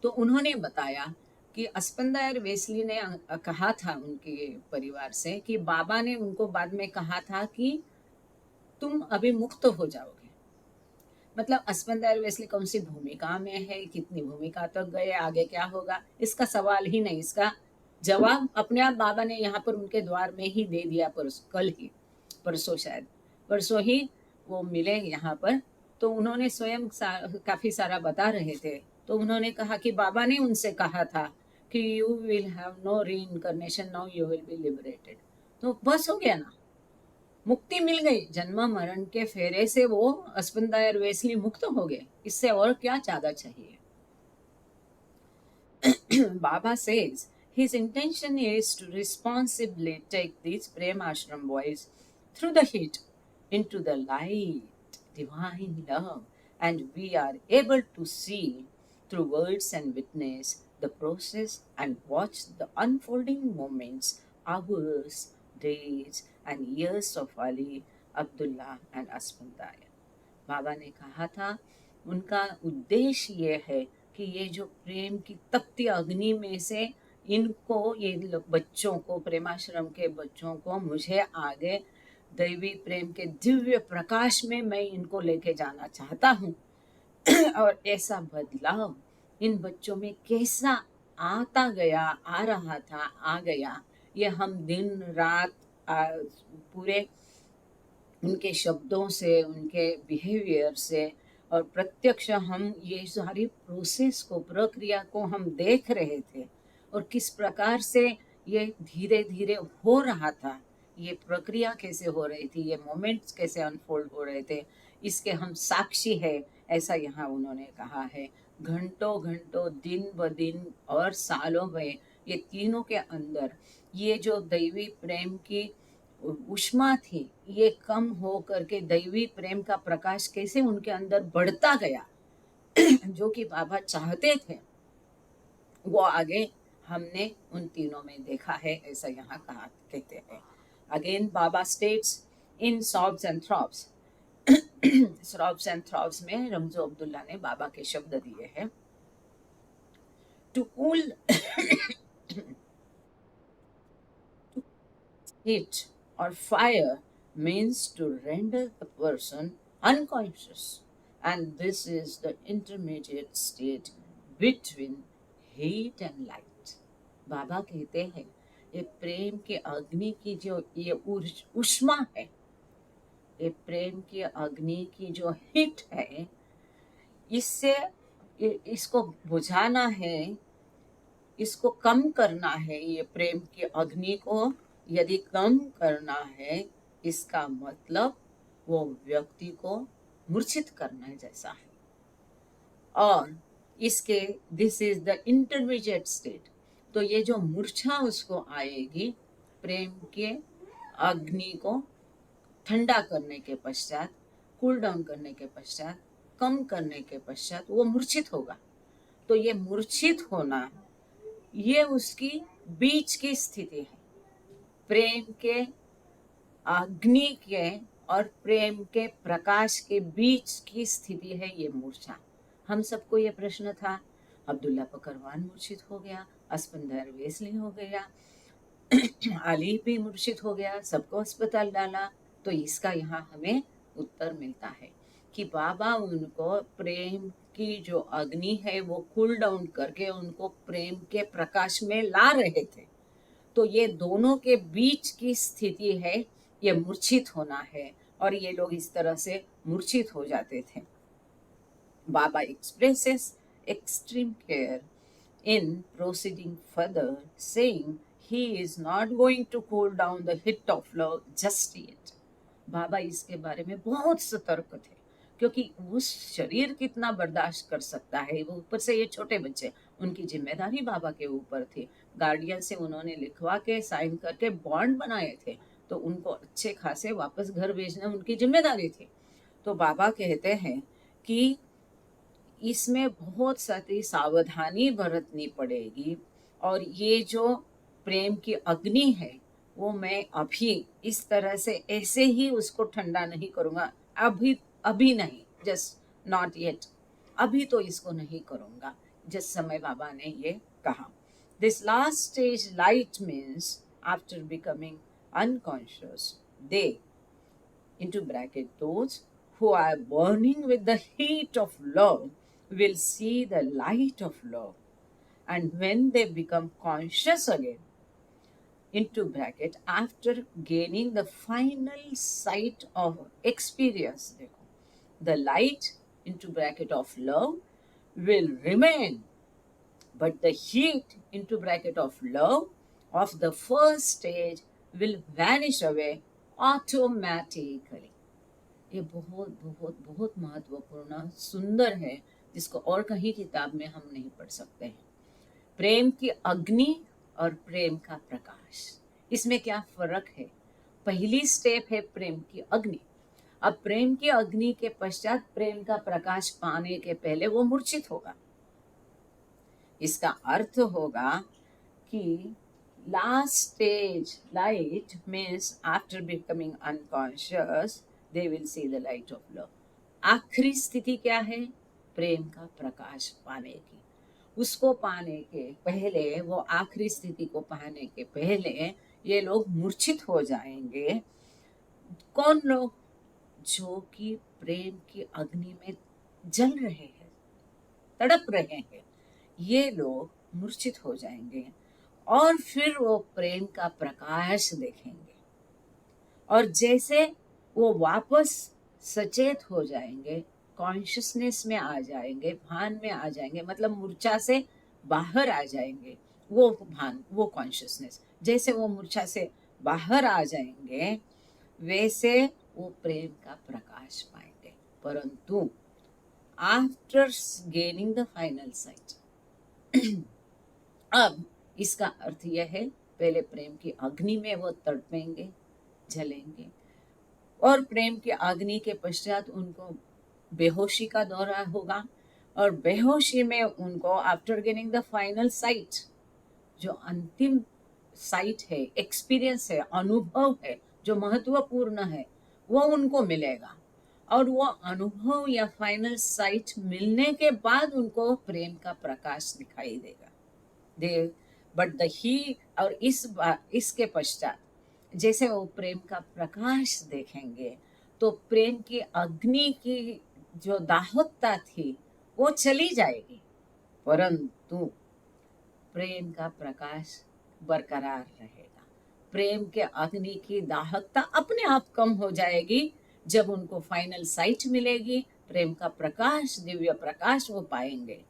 तो उन्होंने बताया कि अस्पंदायर वेस्ली ने कहा था उनके परिवार से कि बाबा ने उनको बाद में कहा था कि तुम अभी मुक्त हो जाओगे। मतलब अस्पंदायर वेस्ली कौन सी भूमिका में है, कितनी भूमिका तक गए, आगे क्या होगा, इसका सवाल ही नहीं, इसका जवाब अपने आप बाबा ने यहाँ पर उनके द्वार में ही दे दिया। परसों शायद परसों ही वो मिले यहाँ पर, तो उन्होंने स्वयं काफी सारा बता रहे थे। तो उन्होंने कहा कि बाबा ने उनसे कहा था कि यू विल हैव नो री incarnation, now you will be liberated. तो बस हो गया ना, मुक्ति मिल गई, जन्म मरण के फेरे से वो अस्पंदायर वेस्ली मुक्त हो गए, इससे और क्या ज्यादा चाहिए। Baba says his intention is to responsibly take these Prem Ashram boys through the heat into the light, divine love, and we are able to see through words and witness the process and watch the unfolding moments, hours, days, and years of Ali, Abdullah, and Asfandaya. बाबा ने कहा था उनका उद्देश्य ये है कि ये जो प्रेम की तपती अग्नि में से इनको, ये बच्चों को, प्रेमाश्रम के बच्चों को मुझे आगे दैवी प्रेम के दिव्य प्रकाश में मैं इनको लेके जाना चाहता हूँ। और ऐसा बदलाव इन बच्चों में कैसा आता गया, आ रहा था, आ गया, ये हम दिन रात पूरे उनके शब्दों से, उनके बिहेवियर से और प्रत्यक्ष हम ये सारी प्रोसेस को, प्रक्रिया को हम देख रहे थे, और किस प्रकार से ये धीरे धीरे हो रहा था, ये प्रक्रिया कैसे हो रही थी, ये मोमेंट्स कैसे अनफोल्ड हो रहे थे, इसके हम साक्षी है, ऐसा यहाँ उन्होंने कहा है। घंटों घंटों, दिन ब दिन और सालों में ये तीनों के अंदर ये जो दैवी प्रेम की उष्मा थी, ये कम हो करके दैवी प्रेम का प्रकाश कैसे उनके अंदर बढ़ता गया, जो कि बाबा चाहते थे, वो आगे हमने उन तीनों में देखा है, ऐसा यहाँ कहा कहते हैं। Again Baba states in sobs and throbs, sobs and throbs में रमजो अब्दुल्ला ने बाबा के शब्द दिए हैं, to cool heat or fire means to render the person unconscious, and this is the intermediate state between heat and light. बाबा कहते हैं ये प्रेम के अग्नि की जो ये उष्मा है, ये प्रेम की अग्नि की जो हीट है, इससे इसको बुझाना है, इसको कम करना है। ये प्रेम की अग्नि को यदि कम करना है, इसका मतलब वो व्यक्ति को मूर्छित करना जैसा है। और इसके this is the intermediate state. तो ये जो मूर्छा उसको आएगी, प्रेम के अग्नि को ठंडा करने के पश्चात, कूल डाउन करने के पश्चात, कम करने के पश्चात वो मूर्छित होगा। तो ये मूर्छित होना, ये उसकी बीच की स्थिति है। प्रेम के अग्नि के और प्रेम के प्रकाश के बीच की स्थिति है ये मूर्छा। हम सबको ये प्रश्न था, अब्दुल्ला पकरवान मूर्छित हो गया, अस्पंदर वेस्ली हो गया, अली भी मूर्छित हो गया, सबको अस्पताल डाला। तो इसका यहाँ हमें उत्तर मिलता है कि बाबा उनको प्रेम की जो अग्नि है वो कूल डाउन करके उनको प्रेम के प्रकाश में ला रहे थे। तो ये दोनों के बीच की स्थिति है, ये मूर्छित होना है, और ये लोग इस तरह से मूर्छित हो जाते थे। Baba expresses extreme care in proceeding further, saying he is not going to cool down the heat of love just yet. बाबा इसके बारे में बहुत सतर्क थे, क्योंकि वो शरीर कितना बर्दाश्त कर सकता है, वो ऊपर से ये छोटे बच्चे, उनकी जिम्मेदारी बाबा के ऊपर थी। गार्डियन से उन्होंने लिखवा के साइन करके बॉन्ड बनाए थे, तो उनको अच्छे खासे वापस घर भेजना उनकी जिम्मेदारी थी। तो बाबा कहते हैं कि इसमें बहुत सारी सावधानी बरतनी पड़ेगी, और ये जो प्रेम की अग्नि है वो मैं अभी इस तरह से ऐसे ही उसको ठंडा नहीं करूँगा, अभी नहीं, जस्ट नॉट येट, अभी तो इसको नहीं करूँगा, जिस समय बाबा ने ये कहा। This last stage light means after becoming unconscious they into bracket those who are burning with the heat of love will see the light of love, and when they become conscious again into bracket after gaining the final sight of experience, the light into bracket of love will remain, but the heat into bracket of love of the first stage will vanish away automatically. ये बहुत बहुत बहुत महत्वपूर्ण सुंदर है, जिसको और कहीं किताब में हम नहीं पढ़ सकते हैं। प्रेम की अग्नि और प्रेम का प्रकाश, इसमें क्या फर्क है? पहली स्टेप है प्रेम की अग्नि। अब प्रेम की अग्नि के पश्चात प्रेम का प्रकाश पाने के पहले वो मूर्छित होगा। इसका अर्थ होगा कि last stage light means after becoming unconscious they will see the light of love. आखिरी स्थिति क्या है? प्रेम का प्रकाश पाने की। उसको पाने के पहले, वो आखिरी स्थिति को पाने के पहले ये लोग मूर्छित हो जाएंगे। कौन लोग? जो कि प्रेम की अग्नि में जल रहे हैं, तड़प रहे हैं, ये लोग मूर्छित हो जाएंगे, और फिर वो प्रेम का प्रकाश देखेंगे। और जैसे वो वापस सचेत हो जाएंगे, कॉन्शियसनेस में आ जाएंगे, भान में आ जाएंगे, मतलब मूर्छा से बाहर आ जाएंगे, वो भान, वो कॉन्शियसनेस, जैसे वो मूर्छा से बाहर आ जाएंगे वैसे वो प्रेम का प्रकाश पाएंगे। परंतु after gaining the final site, अब इसका अर्थ यह है, पहले प्रेम की अग्नि में वो तड़पेंगे, जलेंगे, और प्रेम की अग्नि के पश्चात उनको बेहोशी का दौरा होगा, और बेहोशी में उनको after gaining the final site, जो अंतिम साइट है, एक्सपीरियंस है, अनुभव है, जो महत्वपूर्ण है, वो उनको मिलेगा। और वो अनुभव या फाइनल साइट मिलने के बाद उनको प्रेम का प्रकाश दिखाई देगा। दे बट द ही और इसके पश्चात जैसे वो प्रेम का प्रकाश देखेंगे तो प्रेम की अग्नि की जो दाहकता थी वो चली जाएगी, परंतु प्रेम का प्रकाश बरकरार रहेगा। प्रेम के अग्नि की दाहकता अपने आप कम हो जाएगी जब उनको फाइनल साइट मिलेगी, प्रेम का प्रकाश, दिव्य प्रकाश वो पाएंगे,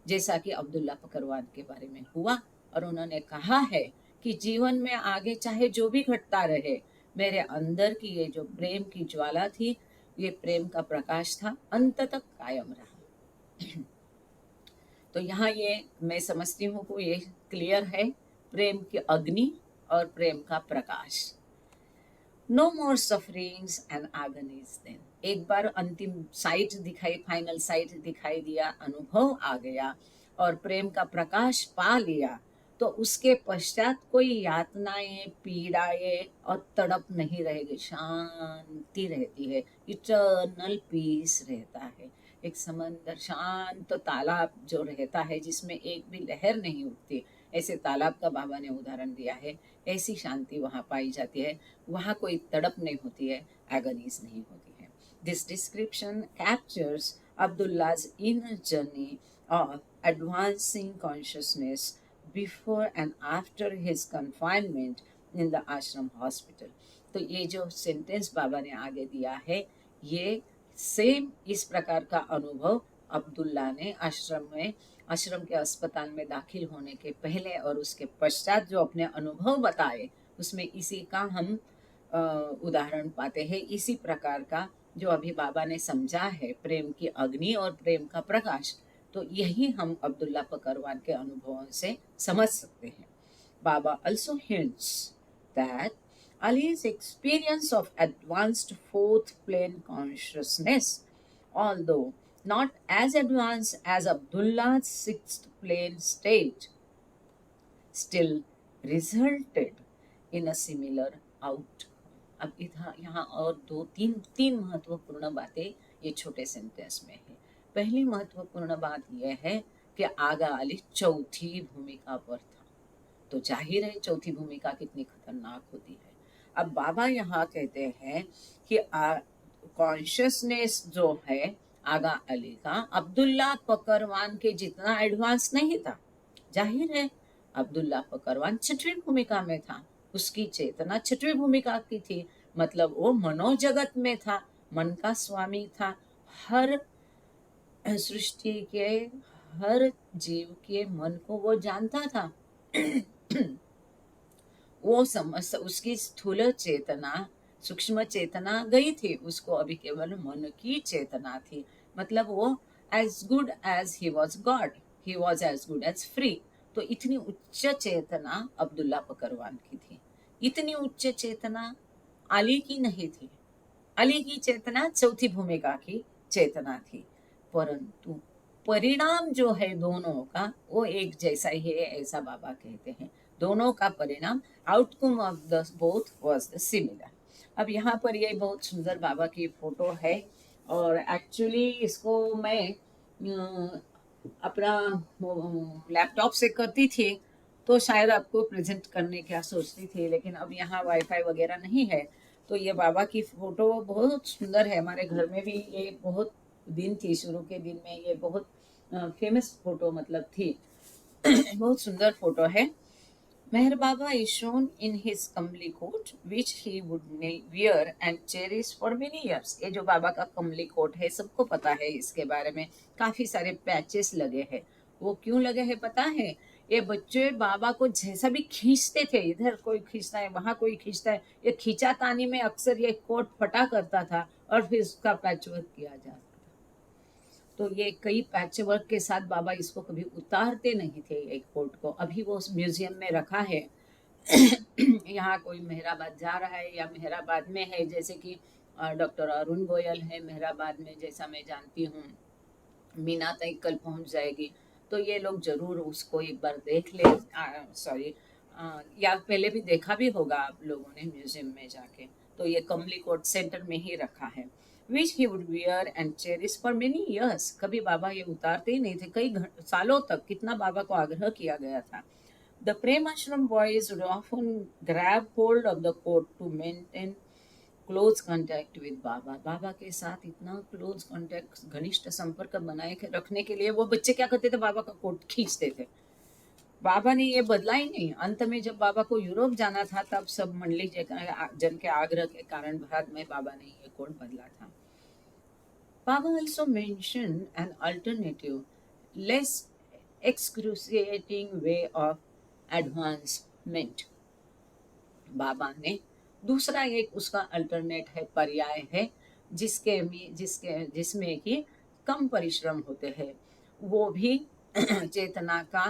जैसा कि अब्दुल्ला पकरवान के बारे में हुआ। और उन्होंने कहा है कि जीवन में आगे चाहे जो भी घटता रहे, मेरे अंदर की ये जो प्रेम की ज्वाला थी, ये प्रेम का प्रकाश था, अंत तक कायम रहा। तो यहाँ ये मैं समझती हूँ कि ये क्लियर है, प्रेम की अग्नि और प्रेम का प्रकाश। No more sufferings and agonies then. एक बार अंतिम साइट दिखाई, फाइनल साइट दिखाई दिया, अनुभव आ गया और प्रेम का प्रकाश पा लिया, तो उसके पश्चात कोई यातनाएं, पीड़ाएं और तड़प नहीं रहेगी, शांति रहती है, इटर्नल पीस रहता है। एक समंदर, शांत तालाब जो रहता है जिसमें एक भी लहर नहीं उठती, ऐसे तालाब का बाबा ने उदाहरण दिया है, ऐसी शांति वहाँ पाई जाती है। वहाँ कोई तड़प नहीं होती है, एगनीज नहीं होती है। This description captures Abdullah's inner journey of advancing consciousness before and after his confinement in the ashram hospital. तो ये जो सेंटेंस बाबा ने आगे दिया है, ये सेम इस प्रकार का अनुभव अब्दुल्ला ने आश्रम के अस्पताल में दाखिल होने के पहले और उसके पश्चात जो अपने अनुभव बताए, उसमें इसी का हम उदाहरण पाते हैं। इसी प्रकार का जो अभी बाबा ने समझा है, प्रेम की अग्नि और प्रेम का प्रकाश, तो यही हम अब्दुल्ला पकरवान के अनुभवों से समझ सकते हैं। Baba also hints that Ali's experience of advanced fourth plane consciousness, although not as advanced as Abdullah's sixth plane state, still resulted in a similar outcome. अब इधर यहाँ और तीन महत्वपूर्ण बातें ये छोटे सेंटेंस में है। पहली महत्वपूर्ण बात यह है कि आगा अली चौथी भूमिका पर था, तो जाहिर है चौथी भूमिका कितनी खतरनाक होती है। अब बाबा यहाँ कहते हैं कि कॉन्शियसनेस जो है आगा अली का, अब्दुल्ला पकरवान के जितना एडवांस नहीं था। जाहिर है अब्दुल्ला पकरवान छठवीं भूमिका में था, उसकी चेतना छठवीं भूमिका की थी, मतलब वो मनोजगत में था, मन का स्वामी था, हर सृष्टि के हर जीव के मन को वो जानता था। वो समझ, उसकी स्थूल चेतना, सूक्ष्म चेतना गई थी, उसको अभी केवल मन की चेतना थी। मतलब वो as good as he was God, he was as good as free. तो इतनी उच्च चेतना अब्दुल्ला पकरवान की थी। इतनी उच्च चेतना अली की नहीं थी। अली की चेतना चौथी भूमिका की चेतना थी, परंतु परिणाम जो है दोनों का वो एक जैसा ही है, ऐसा बाबा कहते हैं। दोनों का परिणाम, outcome of the both was the similar. अब यहाँ पर ये बहुत सुंदर बाबा की फोटो है, और एक्चुअली इसको मैं अपना लैपटॉप से करती थी तो शायद आपको प्रेजेंट करने क्या सोचती थी, लेकिन अब यहाँ वाईफाई वगैरह नहीं है। तो ये बाबा की फोटो बहुत सुंदर है, हमारे घर में भी ये बहुत दिन थी, शुरू के दिन में ये बहुत फेमस फोटो मतलब थी। बहुत सुंदर फोटो है। मेहर बाबा is shown in his Kamli coat which he would wear and cherish for many years। ये जो बाबा का कमली कोट है, सबको पता है इसके बारे में, काफी सारे पैचेस लगे हैं। वो क्यों लगे हैं पता है? ये बच्चे बाबा को जैसा भी खींचते थे, इधर कोई खींचता है, वहां कोई खींचता है, ये खींचातानी में अक्सर ये कोट फटा करता था और फिर उसका पैचवर्क किया जाता था। तो ये कई पैचवर्क के साथ बाबा इसको कभी उतारते नहीं थे एक कोट को। अभी वो म्यूजियम में रखा है। यहाँ कोई मेहराबाद जा रहा है या मेहराबाद में है, जैसे कि डॉक्टर अरुण गोयल है मेहराबाद में, जैसा मैं जानती हूँ, मीना तक कल पहुँच जाएगी, तो ये लोग जरूर उसको एक बार देख ले। सॉरी, या पहले भी देखा भी होगा आप लोगों ने म्यूजियम में जाके। तो ये कमली कोट सेंटर में ही रखा है। Which he would wear and cherish for many years. कभी बाबा ये उतारते ही नहीं थे, कई सालों तक। कितना बाबा को आग्रह किया गया था। The Prem Ashram boys would often grab hold of the coat to maintain close contact with Baba. Baba के साथ इतना क्लोज कांटेक्ट, घनिष्ठ संपर्क बनाए के रखने के लिए वो बच्चे क्या करते थे, बाबा का कोट खींचते थे। बाबा ने ये बदला ही नहीं। अंत में जब बाबा को यूरोप जाना था, तब सब मंडली जन के आग्रह के कारण भारत में बाबा ने ये कोट बदला था। बाबा also mentioned an alternative, less excruciating way of advancement। बाबा ने दूसरा एक उसका अल्टरनेट है, पर्याय है, जिसमें कि कम परिश्रम होते हैं। वो भी चेतना का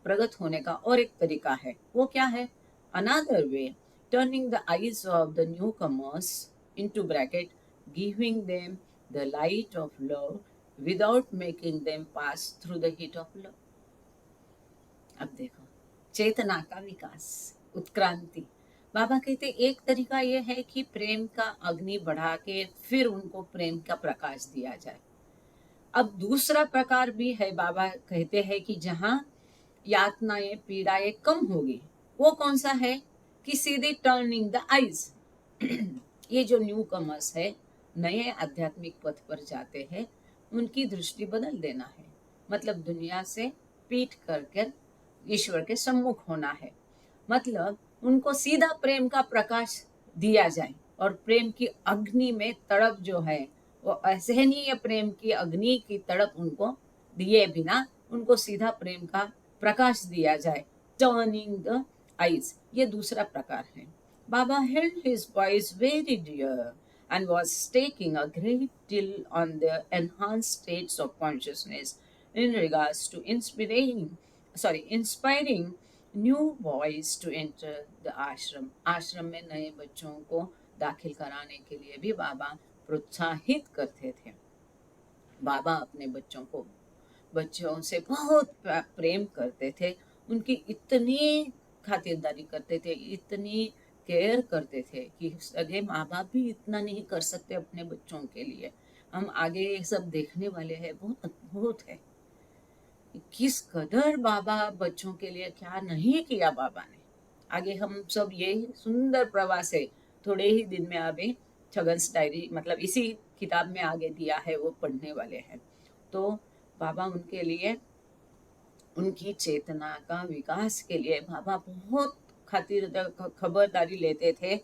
प्रगट होने का और एक तरीका है। वो क्या है? Another way, turning the eyes of the new commerce into bracket giving them the light of love without making them pass through the heat of love. अब देखो, चेतना का विकास, उत्क्रांति। बाबा कहते एक तरीका ये है कि प्रेम का अग्नि बढ़ा के फिर उनको प्रेम का प्रकाश दिया जाए। अब दूसरा प्रकार भी है। बाबा कहते हैं कि जहां यातनाएं, पीड़ाएं कम होगी, वो कौन सा है? कि सीधे टर्निंग द आइज। ये जो न्यू कमर्स है, नए आध्यात्मिक पथ पर जाते हैं, उनकी दृष्टि बदल देना है। मतलब दुनिया से पीठ कर ईश्वर के सम्मुख होना है। मतलब उनको सीधा प्रेम का प्रकाश दिया जाए और प्रेम की अग्नि में तड़प जो है, वो असहनीय प्रेम की अग्नि की तड़प उनको दिए बिना उनको सीधा प्रेम का प्रकाश दिया जाए। टर्निंग द आइज, ये दूसरा प्रकार है। Baba held his boys very dear and was taking a great deal on their enhanced states of consciousness in regards to inspiring new boys to enter the ashram. आश्रम में नए बच्चों को दाखिल कराने के लिए भी बाबा प्रोत्साहित करते थे। बाबा अपने बच्चों से बहुत प्रेम करते थे। उनकी इतनी खातिरदारी करते थे, इतनी केयर करते थे कि सगे माँ बाप भी इतना नहीं कर सकते अपने बच्चों के लिए। हम आगे ये सब देखने वाले हैं। बहुत अद्भुत है किस कदर बाबा बच्चों के लिए क्या नहीं किया बाबा ने। आगे हम सब ये सुंदर प्रवास है, थोड़े ही दिन में अभी छगन्स डायरी, मतलब इसी किताब में आगे दिया है, वो पढ़ने वाले हैं। तो बाबा उनके लिए, उनकी चेतना का विकास के लिए बाबा बहुत खबरदारी लेते थे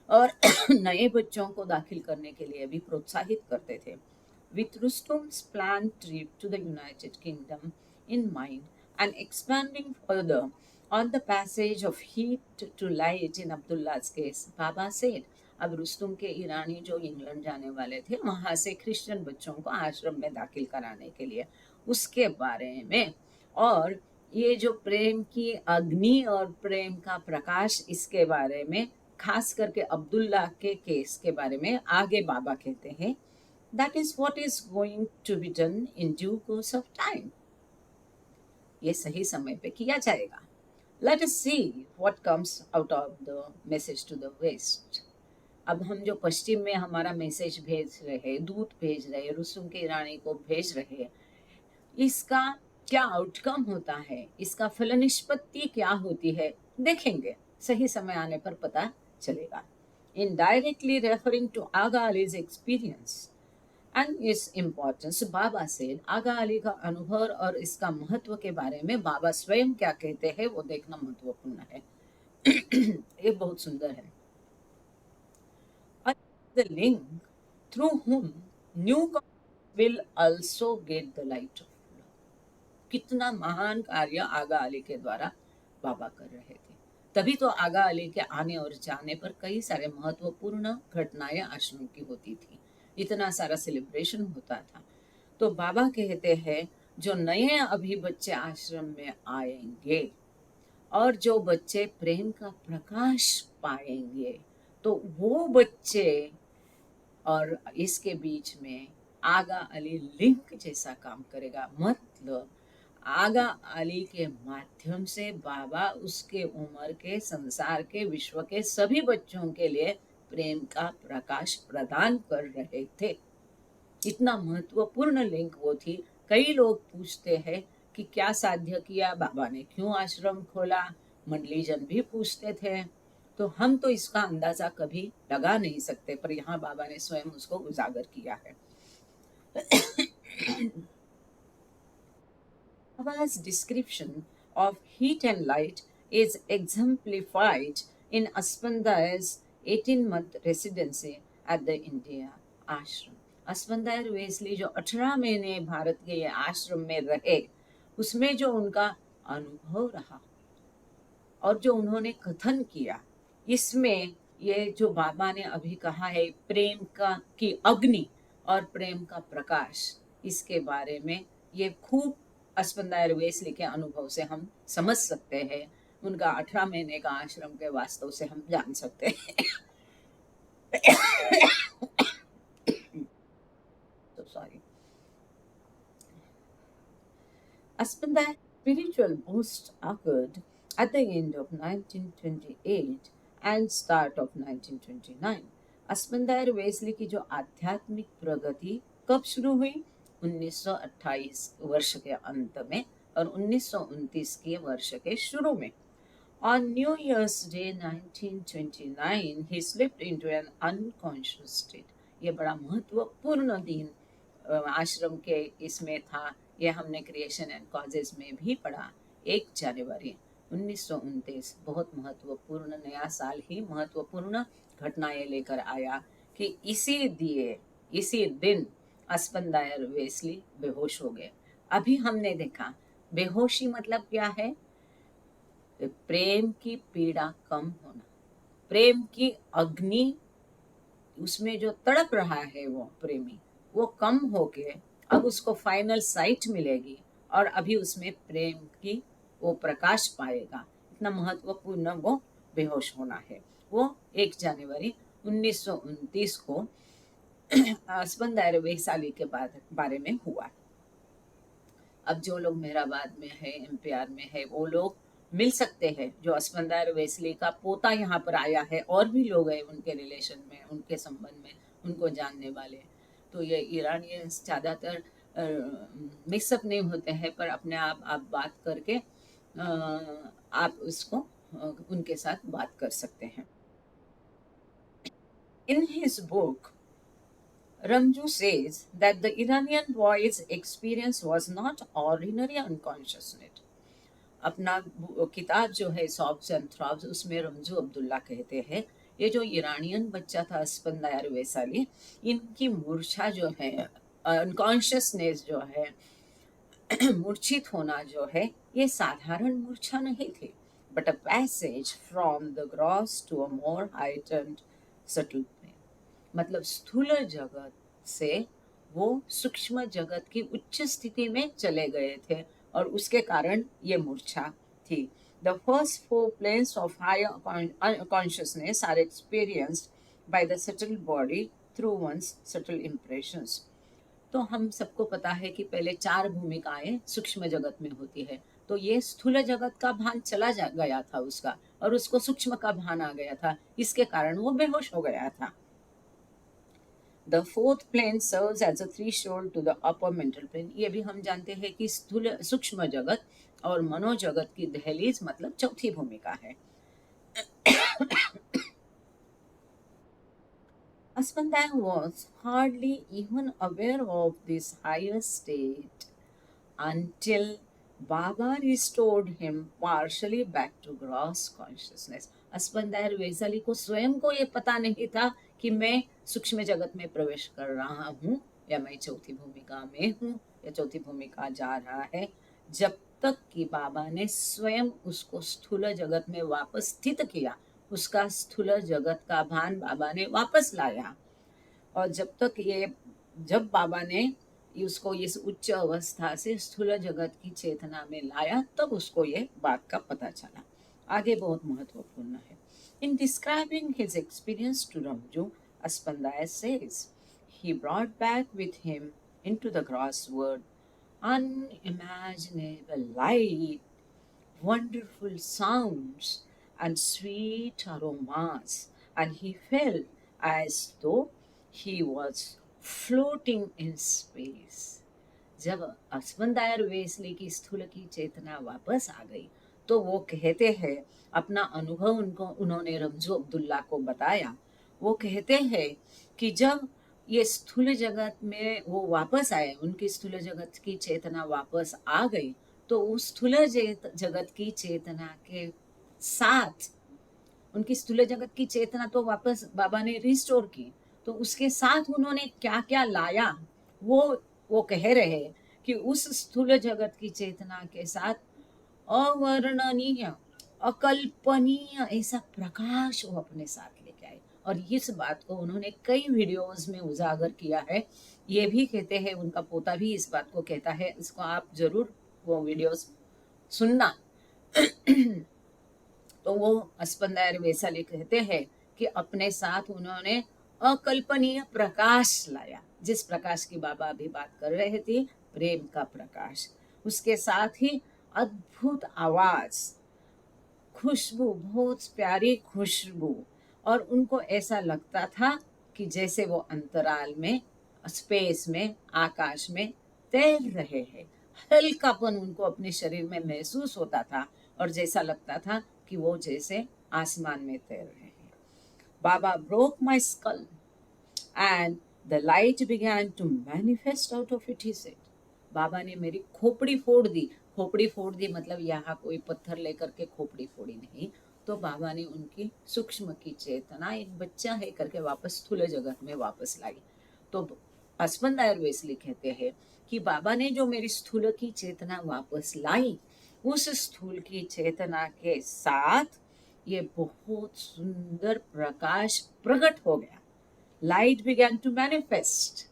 और नए बच्चों को दाखिल करने के लिए भी प्रोत्साहित करते थे। With Rustum's planned trip to the United Kingdom in mind and expanding further on the passage of heat to light in Abdullah's case, Baba said, अब रुस्तुम के ईरानी जो इंग्लैंड जाने वाले थे, वहां से क्रिश्चियन बच्चों को आश्रम में दाखिल कराने के लिए, उसके बारे में, और ये जो प्रेम की अग्नि और प्रेम का प्रकाश, इसके बारे में, खास करके अब्दुल्ला के केस के बारे में आगे बाबा कहते हैं, that is what is going to be done in due course of time। ये सही समय पे किया जाएगा। Let us see what comes out of the message to the west। अब हम जो पश्चिम में हमारा मैसेज भेज रहे, दूत भेज रहे, रुस्तुम के ईरानी को भेज रहे, इसका क्या आउटकम होता है, इसका फल निष्पत्ति क्या होती है, देखेंगे। सही समय आने पर पता चलेगा। Indirectly referring to Aga Ali's experience and its importance, बाबा से आगा अली का अनुभव और इसका महत्व के बारे में बाबा स्वयं क्या कहते हैं, वो देखना महत्वपूर्ण है। ये बहुत सुंदर है। The link through whom new will also get the light of love। कितना महान कार्य आगा अली के द्वारा बाबा कर रहे थे। तभी तो आगा अली के आने और जाने पर कई सारे महत्वपूर्ण घटनाएं आश्रम की होती थी, इतना सारा सेलिब्रेशन होता था। तो बाबा कहते हैं, जो नए अभी बच्चे आश्रम में आएंगे और जो बच्चे प्रेम का प्रकाश पाएंगे, तो वो बच्चे और इसके बीच में आगा अली लिंक जैसा काम करेगा। मतलब आगा अली के माध्यम से बाबा उसके उम्र के, संसार के, विश्व के सभी बच्चों के लिए प्रेम का प्रकाश प्रदान कर रहे थे। इतना महत्वपूर्ण लिंक वो थी। कई लोग पूछते हैं कि क्या साध्य किया बाबा ने, क्यों आश्रम खोला, मंडलीजन भी पूछते थे। तो हम तो इसका अंदाजा कभी लगा नहीं सकते, पर यहाँ बाबा ने स्वयं उसको उजागर किया है। Baba's description of heat and light is exemplified in Aspandayar's 18-month residency at the India ashram. Aspandiar Wesley जो 18 महीने भारत के ये आश्रम में रहे, उसमें जो उनका अनुभव रहा और जो उन्होंने कथन किया, इसमें ये जो बाबा ने अभी कहा है प्रेम का की अग्नि और प्रेम का प्रकाश, इसके बारे में ये खूब अस्पंदायर वेस्ली के अनुभव से हम समझ सकते हैं। उनका 18 महीने का आश्रम के वास्तव से हम जान सकते हैं। So sorry. Aspenda's spiritual boost occurred at the end of 1928 and start of 1929. अस्पंदायर Wesley की जो आध्यात्मिक प्रगति कब शुरू हुई? 1928 वर्ष के अंत में और 1929 के वर्ष के शुरू में। On New Year's Day 1929, he slipped into an unconscious state. ये बड़ा महत्वपूर्ण दिन आश्रम के इसमें था। ये हमने क्रिएशन एंड कॉजेज में भी पढ़ा। 1 जनवरी 1929 बहुत महत्वपूर्ण, नया साल ही महत्वपूर्ण घटनाएं लेकर आया कि इसी दिन अस्पंदायर वेस्ली बेहोश हो गए। अभी हमने देखा बेहोशी मतलब क्या है? प्रेम की पीड़ा कम होना, प्रेम की अग्नि उसमें जो तड़प रहा है वो प्रेमी, वो कम होके अब उसको फाइनल साइट मिलेगी और अभी उसमें प्रेम की वो प्रकाश पाएगा। इतना महत्वपूर्ण वो बेहोश होना है। वो 1 जनवरी 1929 को अस्पंदायर वेसाली के बारे में हुआ। अब जो लोग मेहराबाद में है, एमपीआर में है, वो लोग मिल सकते हैं। जो अस्पंदायर वेस्ली का पोता यहाँ पर आया है, और भी लोग हैं उनके रिलेशन में, उनके संबंध में, उनको जानने वाले। तो ये ईरानियंस ज़्यादातर मिक्सअप नहीं होते हैं, पर अपने आप बात करके आप उसको उनके साथ बात कर सकते हैं। In his book, Ramju says that the Iranian boy's experience was not ordinary unconsciousness. अपना किताब जो है सॉफ्ट्स एंड थ्रॉब्स, उसमें रमजू अब्दुल्ला कहते हैं ये जो ईरानियन बच्चा था अस्पंदायर वेसाली, इनकी मूर्छा जो है, अनकॉन्शियसनेस जो है, मूर्छित होना जो है, ये साधारण मूर्छा नहीं थी, but a passage from the gross to a more heightened subtle plane. मतलब स्थूल जगत से वो सूक्ष्म जगत की उच्च स्थिति में चले गए थे और उसके कारण ये मूर्छा थी। The first 4 planes of higher consciousness are experienced by the subtle body through one's subtle impressions. तो हम सबको पता है कि पहले 4 भूमिकाएं सूक्ष्म जगत में होती है। तो ये स्थूल जगत का भान चला गया था उसका, और उसको सूक्ष्म का भान आ गया था, इसके कारण वो बेहोश हो गया था। The 4th plane serves as a threshold to the upper mental plane. ये भी हम जानते हैं कि स्थूल सूक्ष्म जगत और मनोजगत की दहलीज मतलब चौथी भूमिका है। Aspandair was hardly even aware of this higher state until Baba restored him partially back to gross consciousness. अस्पंदायर वेसाली को स्वयं को ये पता नहीं था कि मैं सूक्ष्म जगत में प्रवेश कर रहा हूँ या मैं चौथी भूमिका में हूँ या चौथी भूमिका जा रहा है, जब तक कि बाबा ने स्वयं उसको स्थूल जगत में वापस स्थित किया, उसका स्थूल जगत का भान बाबा ने वापस लाया। और जब बाबा ने उसको इस उच्च अवस्था से स्थूल जगत की चेतना में लाया, तब उसको ये बात का पता चला। आगे बहुत महत्वपूर्ण है। In describing his experience to Ramju, Aspandair says, he brought back with him into the gross world unimaginable light, wonderful sounds, and sweet aromas, and he felt as though he was floating in space. जब अस्पंदायर Wesley की स्थूल की चेतना वापस आ गई तो वो कहते हैं, अपना अनुभव उनको उन्होंने रमजू अब्दुल्ला को बताया। वो कहते हैं कि जब ये स्थूल जगत में वो वापस आए, उनकी स्थूल जगत की चेतना वापस आ गई, तो उस स्थूल जगत की चेतना के साथ, उनकी स्थूल जगत की चेतना तो वापस बाबा ने रिस्टोर की, तो उसके साथ उन्होंने क्या क्या लाया, वो कह रहे हैं कि उस स्थूल जगत की चेतना के साथ अवर्णनीय, अकल्पनीय ऐसा प्रकाश वो अपने साथ लेके आए। और इस बात को उन्होंने कई वीडियोस में उजागर किया है। ये भी कहते हैं, उनका पोता भी इस बात को कहता है, इसको आप जरूर वो वीडियोस सुनना। तो वो अस्पंदायर वेसाली कहते हैं कि अपने साथ उन्होंने अकल्पनीय प्रकाश लाया, जिस प्रकाश की बाबा अभी बात कर रहे थे, प्रेम का प्रकाश। उसके साथ ही अद्भुत आवाज, खुशबू, बहुत प्यारी खुशबू, और उनको ऐसा लगता था कि जैसे वो अंतराल में, स्पेस में, आकाश में तैर रहे हैं। हल्कापन उनको अपने शरीर में महसूस होता था और जैसा लगता था कि वो जैसे आसमान में तैर रहे हैं। बाबा broke my skull and the light began to manifest out of it, he said. बाबा ने मेरी खोपड़ी फोड़ दी। खोपड़ी फोड़ दी मतलब यहाँ कोई पत्थर लेकर के खोपड़ी फोड़ी नहीं, तो बाबा ने उनकी सूक्ष्म की चेतना, एक बच्चा है करके वापस स्थूल जगत में वापस लाई। तो अस्पंदायर वेस्ली कहते हैं कि बाबा ने जो मेरी स्थूल की चेतना वापस लाई, उस स्थूल की चेतना के साथ ये बहुत सुंदर प्रकाश प्रकट हो गया। Light began to manifest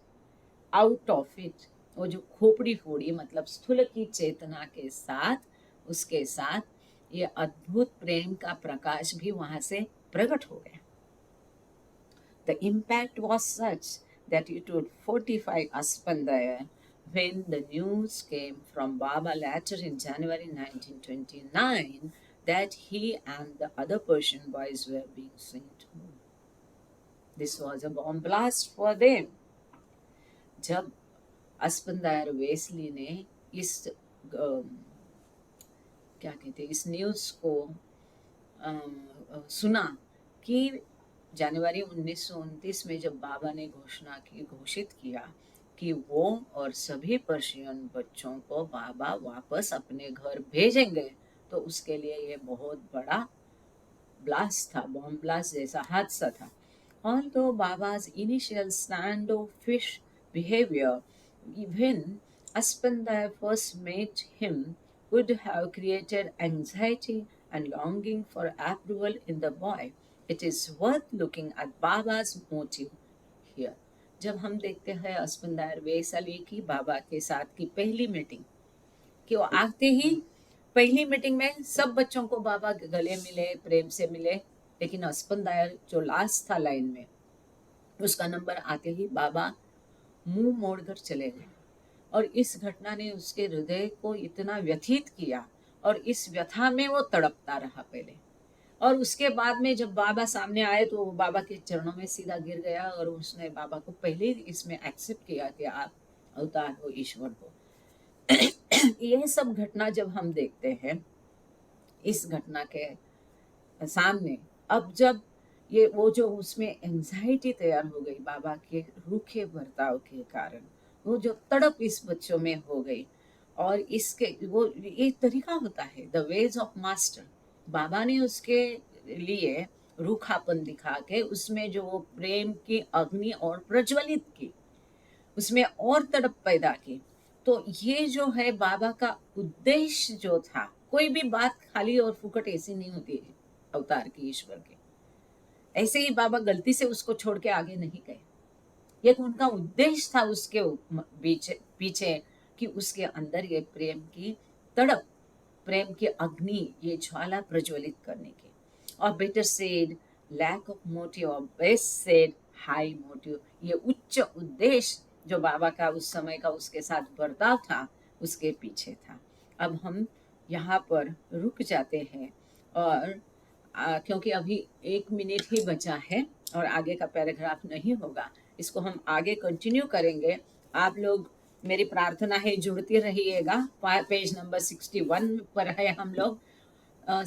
out of it. वो जो खोपड़ी फोड़ी मतलब स्थूल की चेतना के साथ, उसके साथ ये अद्भुत प्रेम का प्रकाश भी वहां से प्रकट हो गया। The impact was such that it would fortify Aspandaya when the news came from Baba later in January 1929 that he and the other Persian boys were being sent home. This was a bomb blast for them. जब अस्पंदायर Wesley ने इस क्या कहते इस news को सुना कि जनवरी 1929 में जब बाबा ने घोषित किया कि वो और सभी पर्शियन बच्चों को बाबा वापस अपने घर भेजेंगे, तो उसके लिए ये बहुत बड़ा ब्लास्ट था, बॉम्ब ब्लास्ट जैसा हादसा था। Although Baba's initial standoffish behavior, when Aspandaya first met him, would have created anxiety and longing for approval in the boy, it is worth looking at Baba's motive here. जब हम देखते हैं अस्पंदायर वेसाली की बाबा के साथ की पहली मीटिंग, कि वो आते ही पहली मीटिंग में सब बच्चों को बाबा के गले मिले, प्रेम से मिले, लेकिन अस्पंदायर जो लास्ट था लाइन में, उसका नंबर आते ही बाबा मुंह मोड़कर चले गए। और इस घटना ने उसके हृदय को इतना व्यथित किया और इस व्यथा में वो तड़पता रहा पहले, और उसके बाद में जब बाबा सामने आए तो वो बाबा के चरणों में सीधा गिर गया और उसने बाबा को पहले ही इसमें एक्सेप्ट किया कि आप अवतार हो, ईश्वर हो। यह सब घटना जब हम देखते हैं, इस घटना के सामने अब जब ये वो जो उसमें एंजाइटी तैयार हो गई बाबा के रूखे बर्ताव के कारण, वो जो तड़प इस बच्चों में हो गई, और इसके वो एक तरीका होता है, द वेज ऑफ मास्टर। बाबा ने उसके लिए रूखापन दिखा के उसमें जो वो प्रेम की अग्नि और प्रज्वलित की, उसमें और तड़प पैदा की। तो ये जो है बाबा का उद्देश्य जो था, कोई भी बात खाली और फुकट ऐसी नहीं होती है अवतार की, ईश्वर के। ऐसे ही बाबा गलती से उसको छोड़ के आगे नहीं गए, ये उनका उद्देश्य था उसके पीछे कि उसके अंदर ये प्रेम की तड़प, प्रेम की अग्नि, ये ज्वाला प्रज्वलित करने की। और better said lack of motive, और बेस्ट सेड हाई मोटिव, ये उच्च उद्देश्य जो बाबा का उस समय का उसके साथ बर्ताव था, उसके पीछे था। अब हम यहाँ पर रुक जाते हैं और क्योंकि अभी 1 मिनट ही बचा है और आगे का पैराग्राफ नहीं होगा, इसको हम आगे कंटिन्यू करेंगे। आप लोग, मेरी प्रार्थना है जुड़ते रहिएगा। पेज नंबर 61 पर है हम लोग।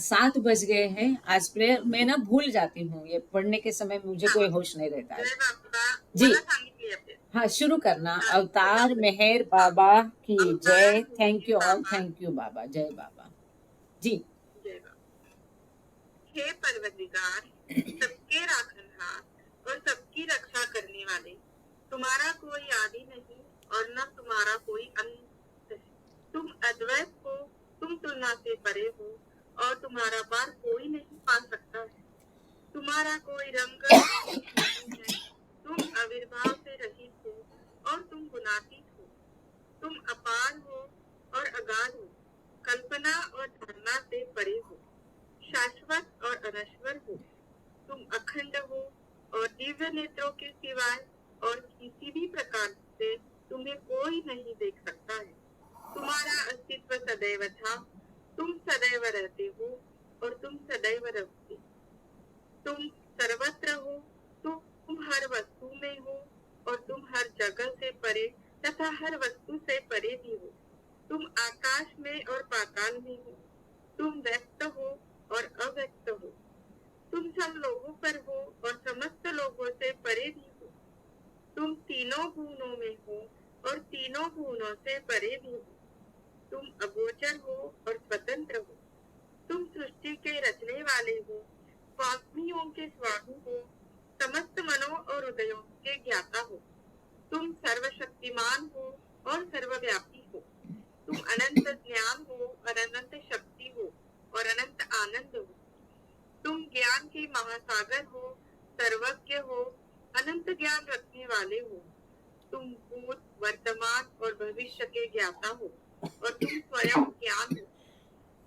7 बज गए हैं। आज प्रेयर मैं ना भूल जाती हूँ, ये पढ़ने के समय मुझे कोई होश नहीं रहता है। जी हाँ, शुरू करना। अवतार मेहर बाबा की जय। Thank you all, thank you Baba. जय बाबा जी। जय बाबा। हे परवरदिगार, सबके राखनहार और सबकी रक्षा करने वाले, तुम्हारा कोई आदि नहीं और न तुम्हारा कोई अंत है। तुम अद्वैत हो, तुम तुलना से परे हो और तुम्हारा पार कोई नहीं पा सकता है। तुम्हारा कोई रंग रूप नहीं है। तुम आविर्भाव से रहित हो और तुम गुणातीत हो। तुम अपार हो और अगाध हो, कल्पना और धारणा से परे हो, शाश्वत और अनश्वर हो। तुम अखंड हो और दिव्य नेत्रों के सिवाय और किसी भी प्रकार से तुम्हें कोई नहीं देख सकता है। तुम्हारा अस्तित्व सदैव था, तुम सदैव रहते हो और तुम सदैव रहोगे। तुम सर्वत्र हो, तुम हर वस्तु में हो और तुम हर जगह से परे तथा हर वस्तु से परे भी हो। तुम आकाश में और पाताल में हो। तुम व्यक्त हो और अव्यक्त हो। तुम सब लोगों पर हो और समस्त लोगों से परे भी हो। तुम तीनों भुवनों में हो और तीनों भुवनों से परे भी हो। तुम अगोचर हो और स्वतंत्र हो। तुम सृष्टि के रचने वाले हो, स्वामियों के स्वामी हो, समस्त मनों और हृदयों के ज्ञाता हो। तुम सर्वशक्तिमान हो और सर्वव्यापी हो। तुम अनंत ज्ञान हो और अनंत शक्ति हो और अनंत आनंद हो। तुम ज्ञान के महासागर हो, सर्वज्ञ हो, अनंत ज्ञान रखने वाले हो। तुम भूत, वर्तमान और भविष्य के ज्ञाता हो और तुम स्वयं ज्ञान हो।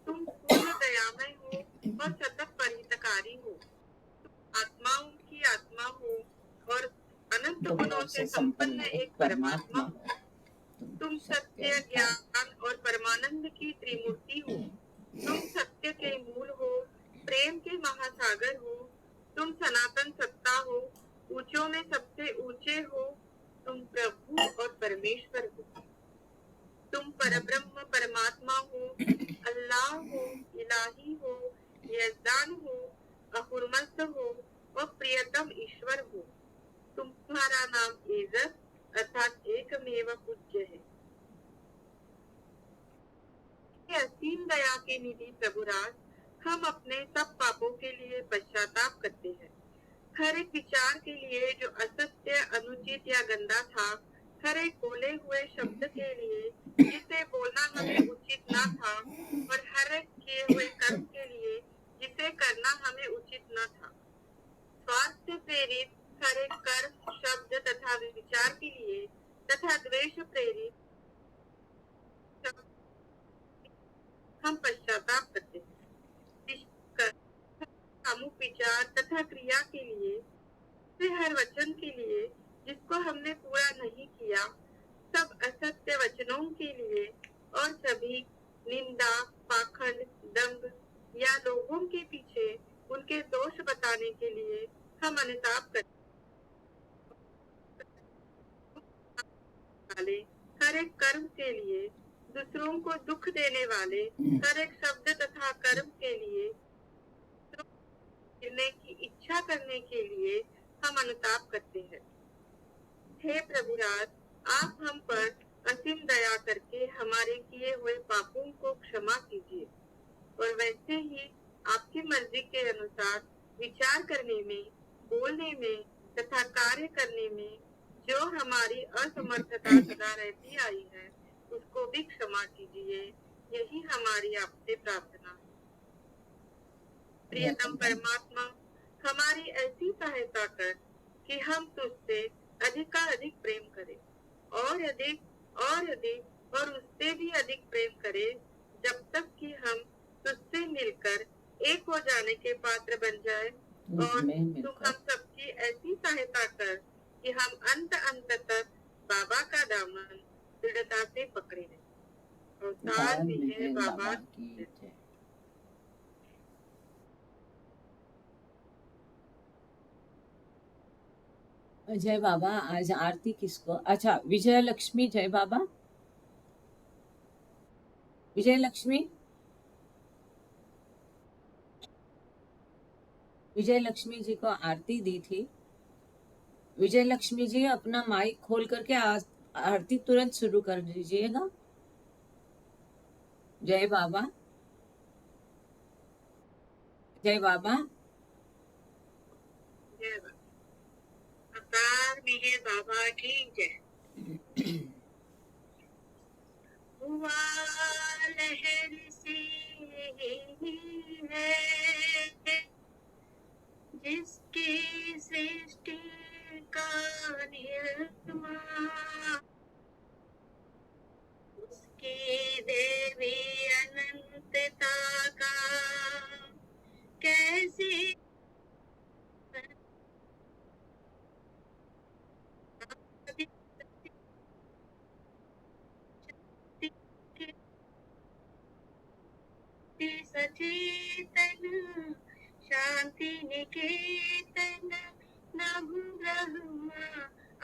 तुम पूर्ण दयामय हो और सतत परिहितकारी हो। आत्माओं की आत्मा हो और अनंत गुणों से संपन्न एक परमात्मा हो। तुम सत्य, ज्ञान और परमानंद की त्रिमूर्ति हो। तुम सत्य के मूल हो, प्रेम के महासागर हो। तुम सनातन सत्ता हो, ऊंचों में सबसे ऊंचे हो। तुम प्रभु और परमेश्वर हो। तुम परब्रह्म परमात्मा हो, अल्लाह हो, इलाही हो, यजदान हो, अहुरमत हो और प्रियतम ईश्वर हो। तुम्हारा नाम एजस अर्थात एकमेव पूज्य है। असीम दया के निधि प्रभुराज, हम अपने सब पापों के लिए पश्चाताप करते हैं। हर एक विचार के लिए जो असत्य, अनुचित या गंदा था, हर एक बोले हुए शब्द के लिए जिसे बोलना हमें उचित न था और हर एक किए हुए कर्म के लिए जिसे करना हमें उचित न था। स्वार्थ से प्रेरित हर एक कर्म, शब्द तथा विचार के लिए तथा द्वेष प्रेरित हम पश्चाताप करते हैं। कामुक विचार तथा क्रिया के लिए, से हर वचन के लिए जिसको हमने पूरा नहीं किया, सब असत्य वचनों के लिए और सभी निंदा, पाखंड, दंग या लोगों के पीछे उनके दोष बताने के लिए हम अनुताप करते वाले हर एक कर्म के लिए, दूसरों को दुख देने वाले हर एक शब्द तथा कर्म के लिए, गिरने की इच्छा करने के लिए हम अनुताप करते हैं। हे प्रभुराज, आप हम पर असीम दया करके हमारे किए हुए पापों को क्षमा कीजिए और वैसे ही आपकी मर्जी के अनुसार विचार करने में, बोलने में तथा कार्य करने में जो हमारी असमर्थता सदा रहती आई है, उसको भी क्षमा कीजिए। यही हमारी आपसे प्रार्थना है। प्रियतम परमात्मा, हमारी ऐसी सहायता कर कि हम तुझसे अधिक का अधिक प्रेम करें और अधिक और उससे भी अधिक प्रेम करें, जब तक कि हम तुझसे मिलकर एक हो जाने के पात्र बन जाए। और तू हम सबकी ऐसी सहायता कर कि हम अंत तक बाबा का दामन दृढ़ता से पकड़े रहें। अवतार मेहर बाबा की जय। जय बाबा। आज आरती किसको? अच्छा, विजय लक्ष्मी। जय बाबा। विजय लक्ष्मी, विजय लक्ष्मी जी को आरती दी थी। विजय लक्ष्मी जी अपना माइक खोल करके आरती तुरंत शुरू कर दीजिएगा। जय बाबा। जय बाबा। जय बाबा। अवतार मेहर बाबा की जय। हुआ लहर से ही है जिसकी सृष्टि का निर्माण, उसकी देवी अनंतता का कैसे सचेतन शांति निकेतन नभ ब्रह्मा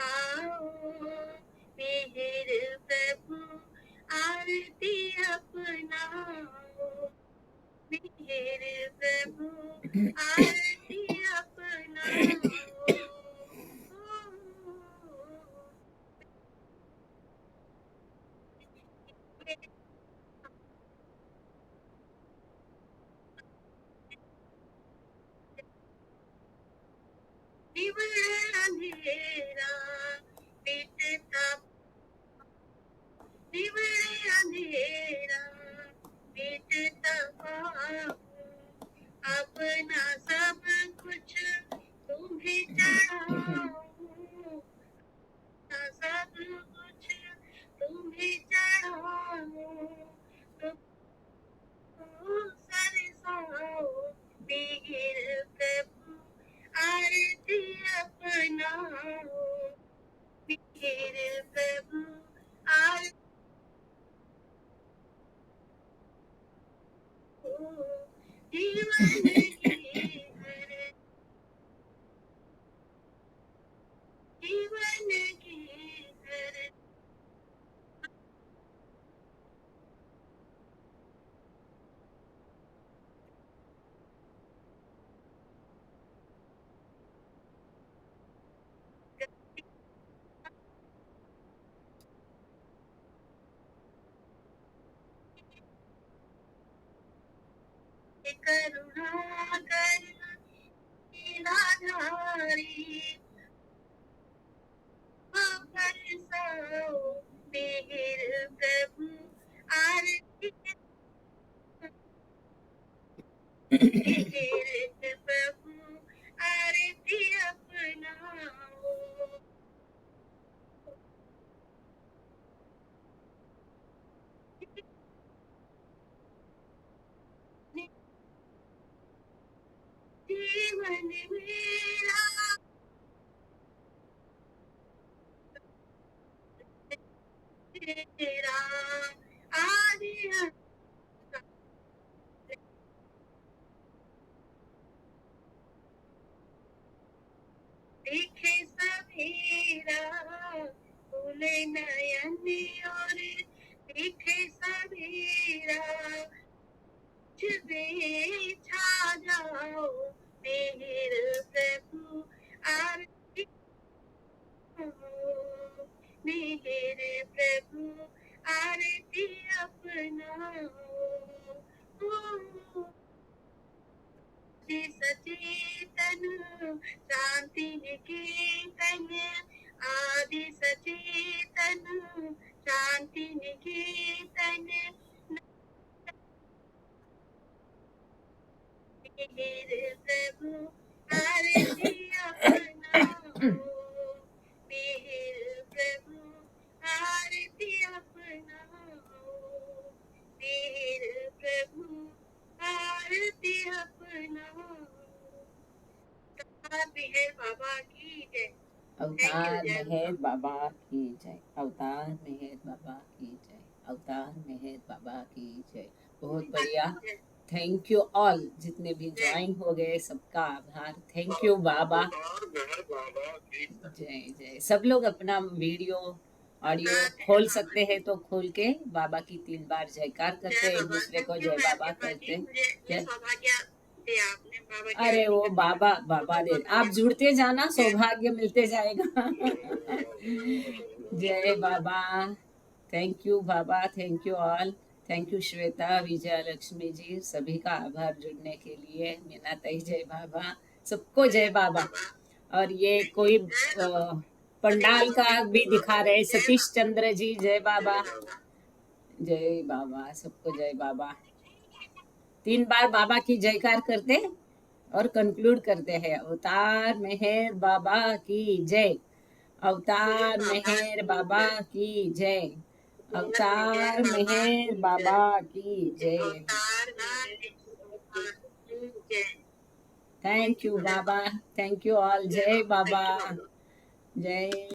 आओ, मेहर प्रभु आरती अपनाओ, मेहर प्रभु आरती अपनाओ। अंधेरा मिटता, अंधेरा मिटता पाऊं, अपना सब कुछ तुम्हें चढ़ाऊं, सब कुछ तुम्हें चढ़ाऊं, तुम सरसाओ, मेहर प्रभु आरती अपनाओ, मेहर प्रभु आरती जीवन की हर, जीवन की हर करुणा कर निराधारी, बरसाओ मेहर प्रभु आरती, मेहर प्रभु आरती अपनाओ, जीवन मेरा तेरा आदि अंत, देखे सवेरा खुले नयन और देखे सवेरा, मुझ छा जाओ, मेहर प्रभु आरती हो, मेहर प्रभु आरती अपनाओ, सचेतन शांति निकेतन, आदि सचेतन शांति निकेतन, मेहर प्रभु आरती अपनाओ, मेहर प्रभु आरती अपनाओ, मेहर प्रभु आरती अपनाओ। मेहर बाबा की जय। अवतार मेहर बाबा की जय। अवतार मेहर बाबा की जय। अवतार मेहर बाबा की जय। बहुत बढ़िया। थैंक यू ऑल, जितने भी ज्वाइन हो गए सबका आभार। Thank you Baba. जय जय। सब लोग अपना वीडियो ऑडियो खोल सकते हैं तो खोल के बाबा की 3 बार जयकार करते, एक दूसरे को जय बाबा करते। जय। अरे वो बाबा बाबा दे, आप जुड़ते जाना, सौभाग्य मिलते जाएगा। जय Baba. Thank you Baba, thank you all. Thank you Shweta, Vijaya Lakshmi ji, सभी का आभार जुड़ने के लिए। मीना तई जय बाबा, सबको जय बाबा। और ये कोई पंडाल का भी दिखा रहे, सतीश चंद्र जी जय बाबा। जय बाबा, सबको जय बाबा। 3 बार बाबा की जयकार करते और कंक्लूड करते हैं। अवतार मेहर बाबा की जय। अवतार मेहर बाबा की जय। अवतार मेहर बाबा की जय। Thank you Baba, thank you all. जय बाबा, जय।